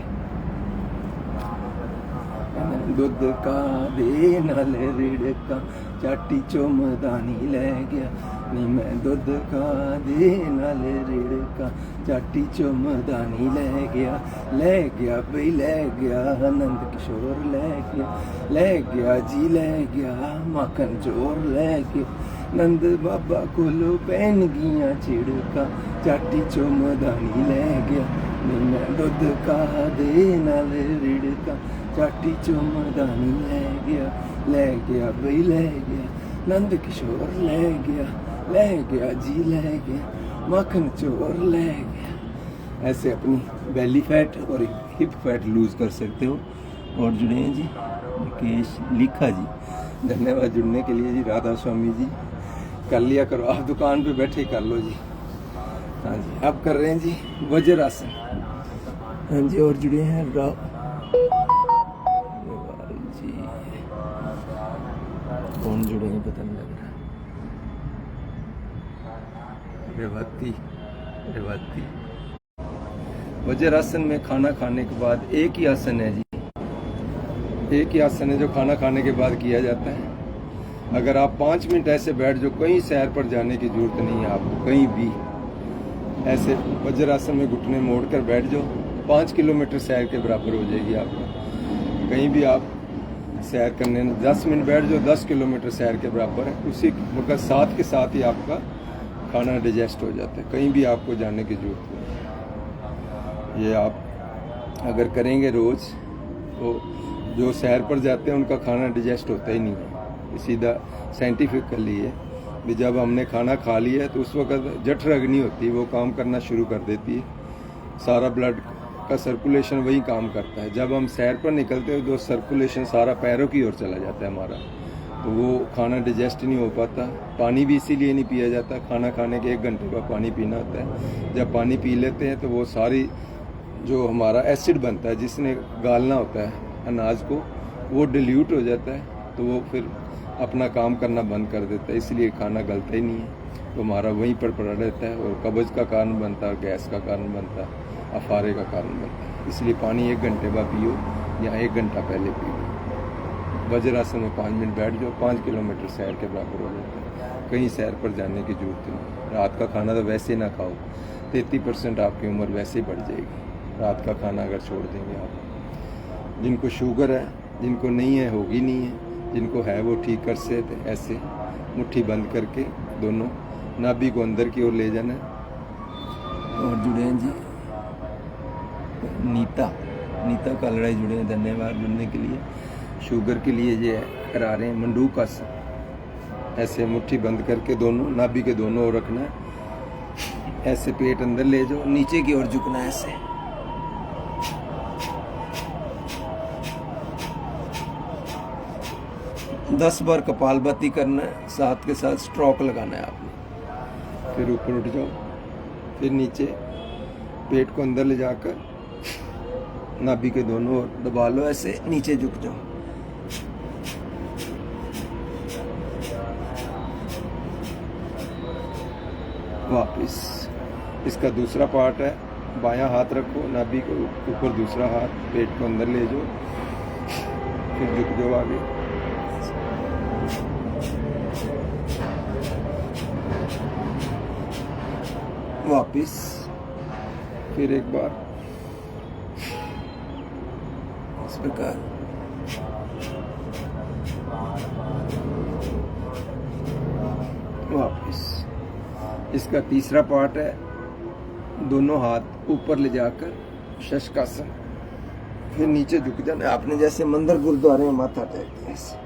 दूध का दे नाल रीढ़ का चाटी चो मदानी लै गया नी मैं दुध का दे नाल रिड़का चाटी चो मदानी लै गया बई लै गया नंद किशोर लै गया जी लै गया माखन चोर लै गया नंद बाबा कोलो पहन गिया छिड़का चाटी चो मदानी लै गया नी मैं दुध का दे नाल रिड़का चाटी चो मदानी लै गया बई लै गया नंद किशोर लै गया जी लै गया माखन चोर लै गया। ऐसे अपनी बेली फैट और हिप फैट लूज कर सकते हो। और जुड़े हैं जी मुकेश लिखा जी, धन्यवाद जुड़ने के लिए जी। राधा स्वामी जी, कर लिया करो, आप दुकान पे बैठे कर लो जी। हाँ जी, अब कर रहे हैं जी वज्रासन। हाँ जी, और जुड़े हैं जी, कौन जुड़े हैं पता नहीं लग रहा। रेवती वज्रासन में खाना खाने के बाद एक ही आसन है जी, एक ही आसन है जो खाना खाने के बाद किया जाता है। अगर आप 5 मिनट ऐसे बैठ जाओ, कहीं सैर पर जाने की जरूरत नहीं है आपको, कहीं भी ऐसे वज्रासन में घुटने मोड़ कर बैठ जाओ, 5 किलोमीटर सैर के बराबर हो जाएगी आपको। कहीं भी आप सैर करने 10 मिनट बैठ जाओ, 10 किलोमीटर सैर के बराबर है। उसी मगर साथ के साथ ही आपका खाना डिजेस्ट हो जाता है, कहीं भी आपको जाने की जरूरत नहीं। ये आप अगर करेंगे रोज़ तो जो सैर पर जाते हैं उनका खाना डिजेस्ट होता ही नहीं है। सीधा साइंटिफिकली है भी जब हमने खाना खा लिया है तो उस वक्त जठराग्नि होती है, वो काम करना शुरू कर देती है। सारा ब्लड का सर्कुलेशन वही काम करता है। जब हम सैर पर निकलते हैं तो सर्कुलेशन सारा पैरों की ओर चला जाता है हमारा, तो वो खाना डिजेस्ट नहीं हो पाता। पानी भी इसीलिए नहीं पिया जाता, खाना खाने के 1 घंटे बाद पानी पीना होता है। जब पानी पी लेते हैं तो वो सारी जो हमारा एसिड बनता है जिसने गालना होता है अनाज को, वो डिल्यूट हो जाता है, तो वो फिर अपना काम करना बंद कर देता है। इसलिए खाना गलता ही नहीं है, तो हमारा वहीं पर पड़ा रहता है और कब्ज का कारण बनता है, गैस का कारण बनता है, अफारे का कारण बनता है। इसलिए पानी 1 घंटे बाद पियो या 1 घंटा पहले पियो। वज्रासन में 5 मिनट बैठ जाओ, 5 किलोमीटर सैर के बराबर हो जाता है। कहीं सैर पर जाने की जरूरत नहीं। रात का खाना तो वैसे ना खाओ, 33% आपकी उम्र वैसे ही बढ़ जाएगी रात का खाना अगर छोड़ देंगे आप। जिनको शुगर है, जिनको नहीं है होगी नहीं है, जिनको है वो ठीक कर सकते। ऐसे मुट्ठी बंद करके दोनों नाभि को अंदर की ओर ले जाना है। और जुड़े हैं जी नीता कालड़ाई जुड़े हैं, धन्यवाद जुड़ने के लिए। शुगर के लिए ये करा रहे हैं मंडूक आसन। ऐसे मुट्ठी बंद करके दोनों नाभि के दोनों ओर रखना है। ऐसे पेट अंदर ले जाओ, नीचे की ओर झुकना है ऐसे। दस बार कपालभाति करना है, साथ के साथ स्ट्रोक लगाना है आपने। फिर ऊपर उठ जाओ, फिर नीचे पेट को अंदर ले जाकर नाभि के दोनों ओर दबा लो, ऐसे नीचे झुक जाओ। वापिस इसका दूसरा पार्ट है, बायां हाथ रखो नाभि के ऊपर, दूसरा हाथ पेट को अंदर ले जाओ, फिर झुक जाओ आगे। वापिस फिर एक बार इस प्रकार। वापिस इसका तीसरा पार्ट है, दोनों हाथ ऊपर ले जाकर शशकासन, फिर नीचे झुक जाना है आपने, जैसे मंदिर गुरुद्वारे में माथा टेकते हैं ऐसे।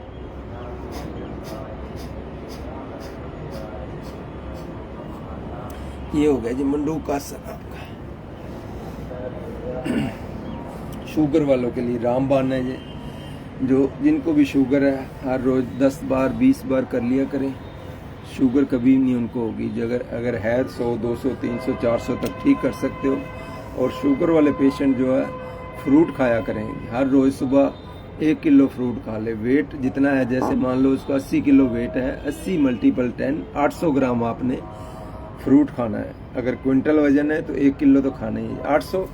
ये हो गया जी मंडूक आसन आपका। शुगर वालों के लिए रामबाण है ये, जो जिनको भी शुगर है हर रोज 10 बार 20 बार कर लिया करें। शुगर कभी नहीं उनको होगी, अगर है 100 200 300 400 तक ठीक कर सकते हो। और शुगर वाले पेशेंट जो है फ्रूट खाया करें, हर रोज सुबह 1 किलो फ्रूट खा ले। वेट जितना है, जैसे मान लो उसका 80 किलो वेट है, 80 × 10 800 ग्राम आपने फ्रूट खाना है। अगर क्विंटल वजन है तो 1 किलो तो खाना ही है। 800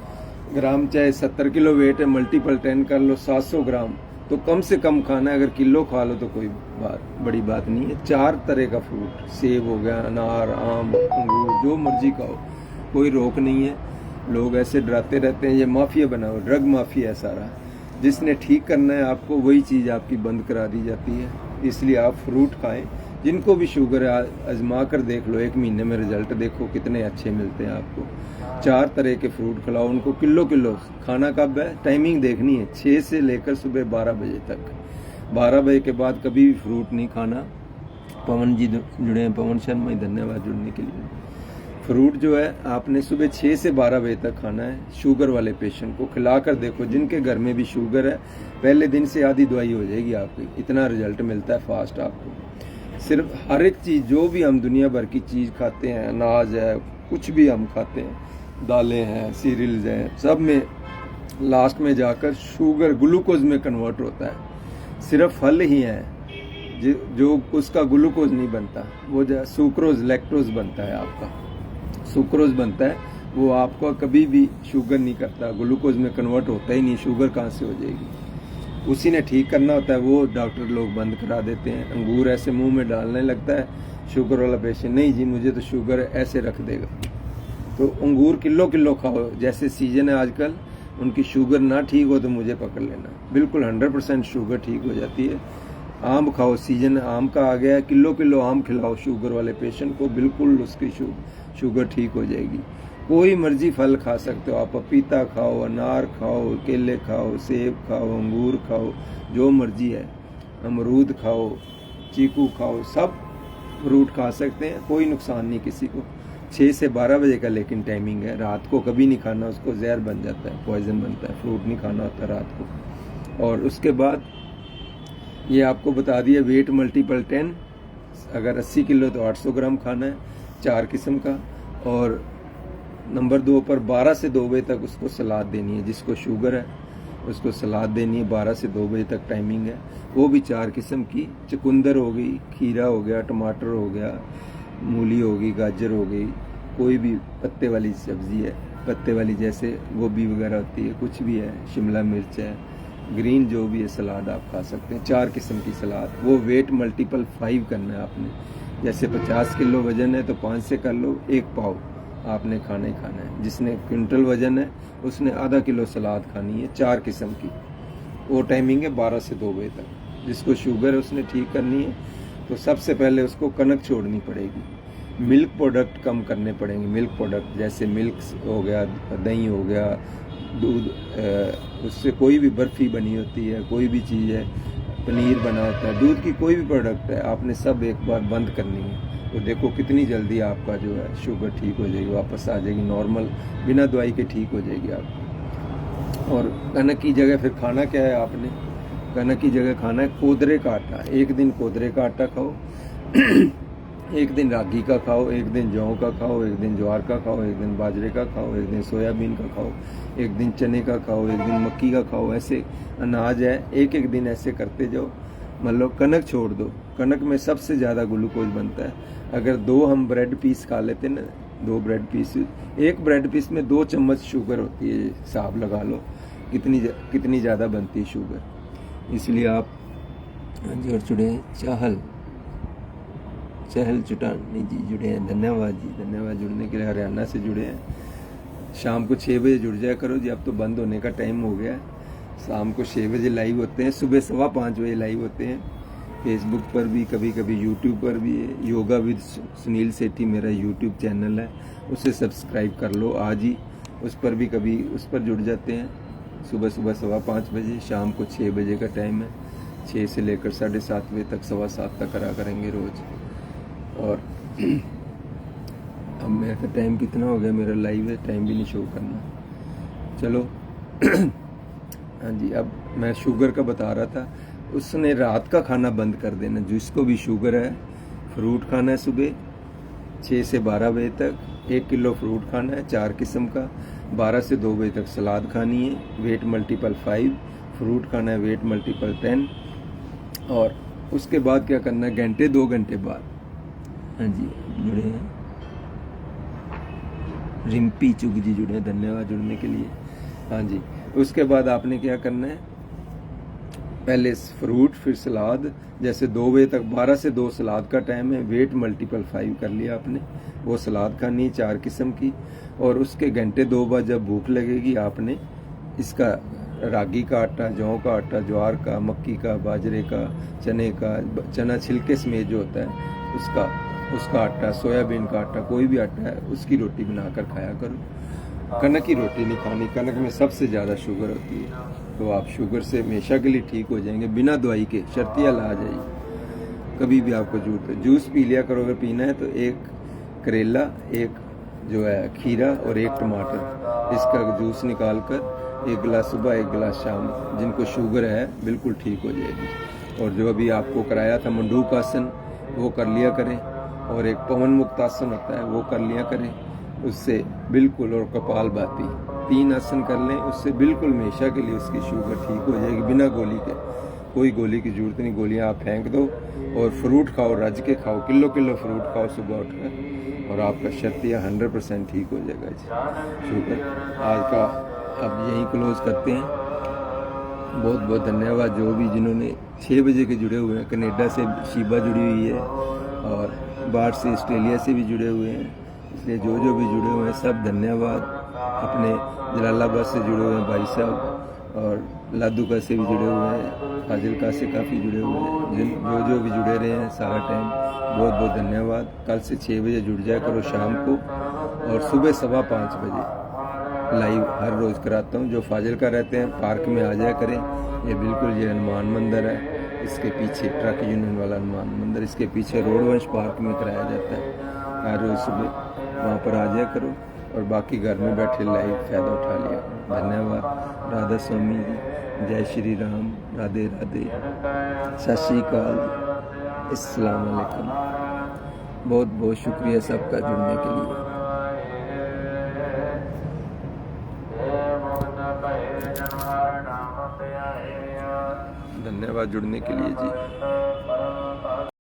ग्राम चाहे 70 किलो वेट है, × 10 कर लो 700 ग्राम, तो कम से कम खाना है। अगर किलो खा लो तो कोई बड़ी बात नहीं है। 4 तरह का फ्रूट, सेब हो गया, अनार, आम, अंगूर, जो मर्जी खाओ, कोई रोक नहीं है। लोग ऐसे डराते रहते हैं, ये माफिया बना हुआ, ड्रग माफिया है सारा। जिसने ठीक करना है आपको, वही चीज़ आपकी बंद करा दी जाती है। इसलिए आप फ्रूट खाएं। जिनको भी शुगर है आजमा कर देख लो, 1 महीने में रिजल्ट देखो कितने अच्छे मिलते हैं आपको। 4 तरह के फ्रूट खिलाओ उनको, किलो किलो। खाना कब है, टाइमिंग देखनी है, 6 से लेकर सुबह 12 बजे तक। 12 बजे के बाद कभी भी फ्रूट नहीं खाना। पवन जी जुड़े हैं, पवन शर्मा ही, धन्यवाद जुड़ने के लिए। फ्रूट जो है आपने सुबह 6 से 12 बजे तक खाना है। शुगर वाले पेशेंट को खिलाकर देखो, जिनके घर में भी शुगर है, पहले दिन से आधी दवाई हो जाएगी आपकी। इतना रिजल्ट मिलता है फास्ट आपको। सिर्फ हर एक चीज़, जो भी हम दुनिया भर की चीज़ खाते हैं, अनाज है, कुछ भी हम खाते हैं, दालें हैं, सीरियल्स हैं, सब में लास्ट में जाकर शुगर ग्लूकोज में कन्वर्ट होता है। सिर्फ फल ही है जो उसका ग्लूकोज नहीं बनता, वो जो सुक्रोज लैक्टोज बनता है आपका। सुक्रोज बनता है, वो आपको कभी भी शुगर नहीं करता, ग्लूकोज में कन्वर्ट होता ही नहीं। शुगर कहाँ से हो जाएगी? उसी ने ठीक करना होता है, वो डॉक्टर लोग बंद करा देते हैं। अंगूर ऐसे मुंह में डालने लगता है शुगर वाला पेशेंट, नहीं जी मुझे तो शुगर है, ऐसे रख देगा। तो अंगूर किलो किलो खाओ, जैसे सीजन है आजकल। उनकी शुगर ना ठीक हो तो मुझे पकड़ लेना, बिल्कुल 100% शुगर ठीक हो जाती है। आम खाओ, सीजन आम का आ गया है, किलो किलो आम खिलाओ शुगर वाले पेशेंट को, बिल्कुल उसकी शुगर ठीक हो जाएगी। कोई मर्जी फल खा सकते हो आप, पपीता खाओ, अनार खाओ, केले खाओ, सेब खाओ, अंगूर खाओ, जो मर्जी है, अमरूद खाओ, चीकू खाओ, सब फ्रूट खा सकते हैं, कोई नुकसान नहीं किसी को। 6 से 12 बजे का लेकिन टाइमिंग है। रात को कभी नहीं खाना, उसको जहर बन जाता है, पॉइजन बनता है। फ्रूट नहीं खाना होता रात को। और उसके बाद ये आपको बता दिया, वेट मल्टीपल 10, अगर 80 किलो तो 800 ग्राम खाना है, 4 किस्म का। और नंबर 2 पर 12 से 2 बजे तक उसको सलाद देनी है। जिसको शुगर है उसको सलाद देनी है, 12 से 2 बजे तक टाइमिंग है। वो भी 4 किस्म की, चुकंदर हो गई, खीरा हो गया, टमाटर हो गया, मूली होगी, गाजर हो गई, कोई भी पत्ते वाली सब्जी है, पत्ते वाली जैसे गोभी वगैरह होती है, कुछ भी है, शिमला मिर्च है, ग्रीन जो भी है, सलाद आप खा सकते हैं। 4 किस्म की सलाद। वो वेट मल्टीपल 5 करना है आपने। जैसे 50 किलो वजन है तो 5 से कर लो, 1 पाव आपने खाना ही खाना है। जिसने क्विंटल वजन है उसने आधा किलो सलाद खानी है, 4 किस्म की। वो टाइमिंग है 12 से 2 बजे तक। जिसको शुगर है उसने ठीक करनी है तो सबसे पहले उसको कनक छोड़नी पड़ेगी। मिल्क प्रोडक्ट कम करने पड़ेंगे। मिल्क प्रोडक्ट जैसे मिल्क हो गया, दही हो गया, दूध, उससे कोई भी बर्फ़ी बनी होती है, कोई भी चीज़ है, पनीर बना होता है, दूध की कोई भी प्रोडक्ट है, आपने सब एक बार बंद करनी है। तो देखो कितनी जल्दी आपका जो है शुगर ठीक हो जाएगी, वापस आ जाएगी नॉर्मल, बिना दवाई के ठीक हो जाएगी आपकी। और कनक की जगह फिर खाना क्या है आपने? कनक की जगह खाना है कोदरे का आटा। एक दिन कोदरे का आटा खाओ, एक दिन रागी का खाओ, एक दिन जौ का खाओ, एक दिन ज्वार का खाओ, एक दिन बाजरे का खाओ, एक दिन सोयाबीन का खाओ, एक दिन चने का खाओ, एक दिन मक्की का खाओ। ऐसे अनाज है, एक एक दिन ऐसे करते जाओ। मतलब कनक छोड़ दो। कनक में सबसे ज़्यादा ग्लूकोज बनता है। अगर 2 हम ब्रेड पीस खा लेते ना, 2 ब्रेड पीस, एक ब्रेड पीस में 2 चम्मच शुगर होती है। हिसाब लगा लो कितनी ज़्यादा बनती है शुगर। इसलिए आप जोड़ जुड़े चहल चुटानी जी जुड़े हैं, धन्यवाद जी, धन्यवाद जुड़ने के लिए। हरियाणा से जुड़े हैं। शाम को 6 बजे जुड़ जाया करो जी, अब तो बंद होने का टाइम हो गया है। शाम को 6 बजे लाइव होते हैं, सुबह 5:15 बजे लाइव होते हैं। फेसबुक पर भी, कभी कभी यूट्यूब पर भी है। योगा विद सुनील सेठी मेरा यूट्यूब चैनल है, उसे सब्सक्राइब कर लो आज ही। उस पर भी कभी उस पर जुड़ जाते हैं। सुबह 5:15 बजे, शाम को 6 बजे का टाइम है। 6 से लेकर 7:30 बजे तक, 7:15 तक करा करेंगे रोज़। और अब मेरा टाइम कितना हो गया, मेरा लाइव है, टाइम भी नहीं शो करना। चलो हाँ जी, अब मैं शुगर का बता रहा था। उसने रात का खाना बंद कर देना। जिसको भी शुगर है, फ्रूट खाना है सुबह 6 से 12 बजे तक। 1 किलो फ्रूट खाना है, 4 किस्म का। 12 से 2 बजे तक सलाद खानी है, वेट मल्टीपल 5। फ्रूट खाना है, वेट मल्टीपल 10। और उसके बाद क्या करना है, घंटे 2 घंटे बाद। हाँ जी जुड़े हैं, रिम्पी चुग जी जुड़े हैं, धन्यवाद जुड़ने के लिए। हाँ जी, उसके बाद आपने क्या करना है, पहले फ्रूट फिर सलाद, जैसे 2 बजे तक 12 से 2 सलाद का टाइम है, वेट मल्टीपल 5 कर लिया आपने, वो सलाद खानी 4 किस्म की। और उसके घंटे 2 बाद जब भूख लगेगी आपने इसका रागी का आटा, जौ का आटा, ज्वार का, मक्की का, बाजरे का, चने का, चना छिलके समेत जो होता है उसका आटा, सोयाबीन का आटा, कोई भी आटा है उसकी रोटी बनाकर खाया करो। कनक की रोटी नहीं खानी, कनक में सबसे ज़्यादा शुगर होती है, तो आप शुगर से हमेशा के लिए ठीक हो जाएंगे बिना दवाई के, शर्तिया ला जाइए। कभी भी आपको जरूरत है जूस पी लिया करो, अगर पीना है तो 1 करेला, 1 जो है खीरा और 1 टमाटर, इसका जूस निकाल कर 1 गिलास सुबह 1 गिलास शाम, जिनको शुगर है बिल्कुल ठीक हो जाएगी। और जो अभी आपको कराया था मंडूक आसन वो कर लिया करें, और एक पवन मुक्त आसन होता है वो कर लिया करें, उससे बिल्कुल, और कपाल भाती 3 आसन कर लें, उससे बिल्कुल हमेशा के लिए उसकी शुगर ठीक हो जाएगी बिना गोली के। कोई गोली की जरूरत नहीं, गोलियां आप फेंक दो और फ्रूट खाओ, रज के खाओ, किलो खाओ सुबह उठकर, और आपका शर्तिया 100% ठीक हो जाएगा जी। शुक्र। आज का अब यहीं क्लोज करते हैं। बहुत बहुत धन्यवाद जो भी जिन्होंने 6 बजे के जुड़े हुए हैं। कनाडा से शीबा जुड़ी हुई है और बाहर से ऑस्ट्रेलिया से भी जुड़े हुए हैं, इसलिए जो भी जुड़े हुए हैं सब धन्यवाद। अपने जलालाबाद से जुड़े हुए हैं भाई साहब, और लादूका से भी जुड़े हुए हैं, फाजिलका से काफ़ी जुड़े हुए हैं, जो भी जुड़े रहे हैं सारा टाइम बहुत बहुत धन्यवाद। कल से 6 बजे जुड़ जाया करो शाम को, और सुबह 5:15 बजे लाइव हर रोज़ कराता हूँ। जो फाजिलका रहते हैं पार्क में आ जाया करें, ये हनुमान मंदिर है, इसके पीछे ट्रक यूनियन वाला हनुमान मंदिर, इसके पीछे रोडवंश पार्क में कराया जाता है। हर रोज़ सुबह वहाँ पर आ जाया करो, और बाकी घर में बैठे लाइव फ़ायदा उठा लिया। धन्यवाद। राधा स्वामी जी, जय श्री राम, राधे राधे, सत श्री अकाल, अस्सलाम वालेकुम। बहुत बहुत शुक्रिया सबका जुड़ने के लिए। धन्यवाद जुड़ने के लिए जी।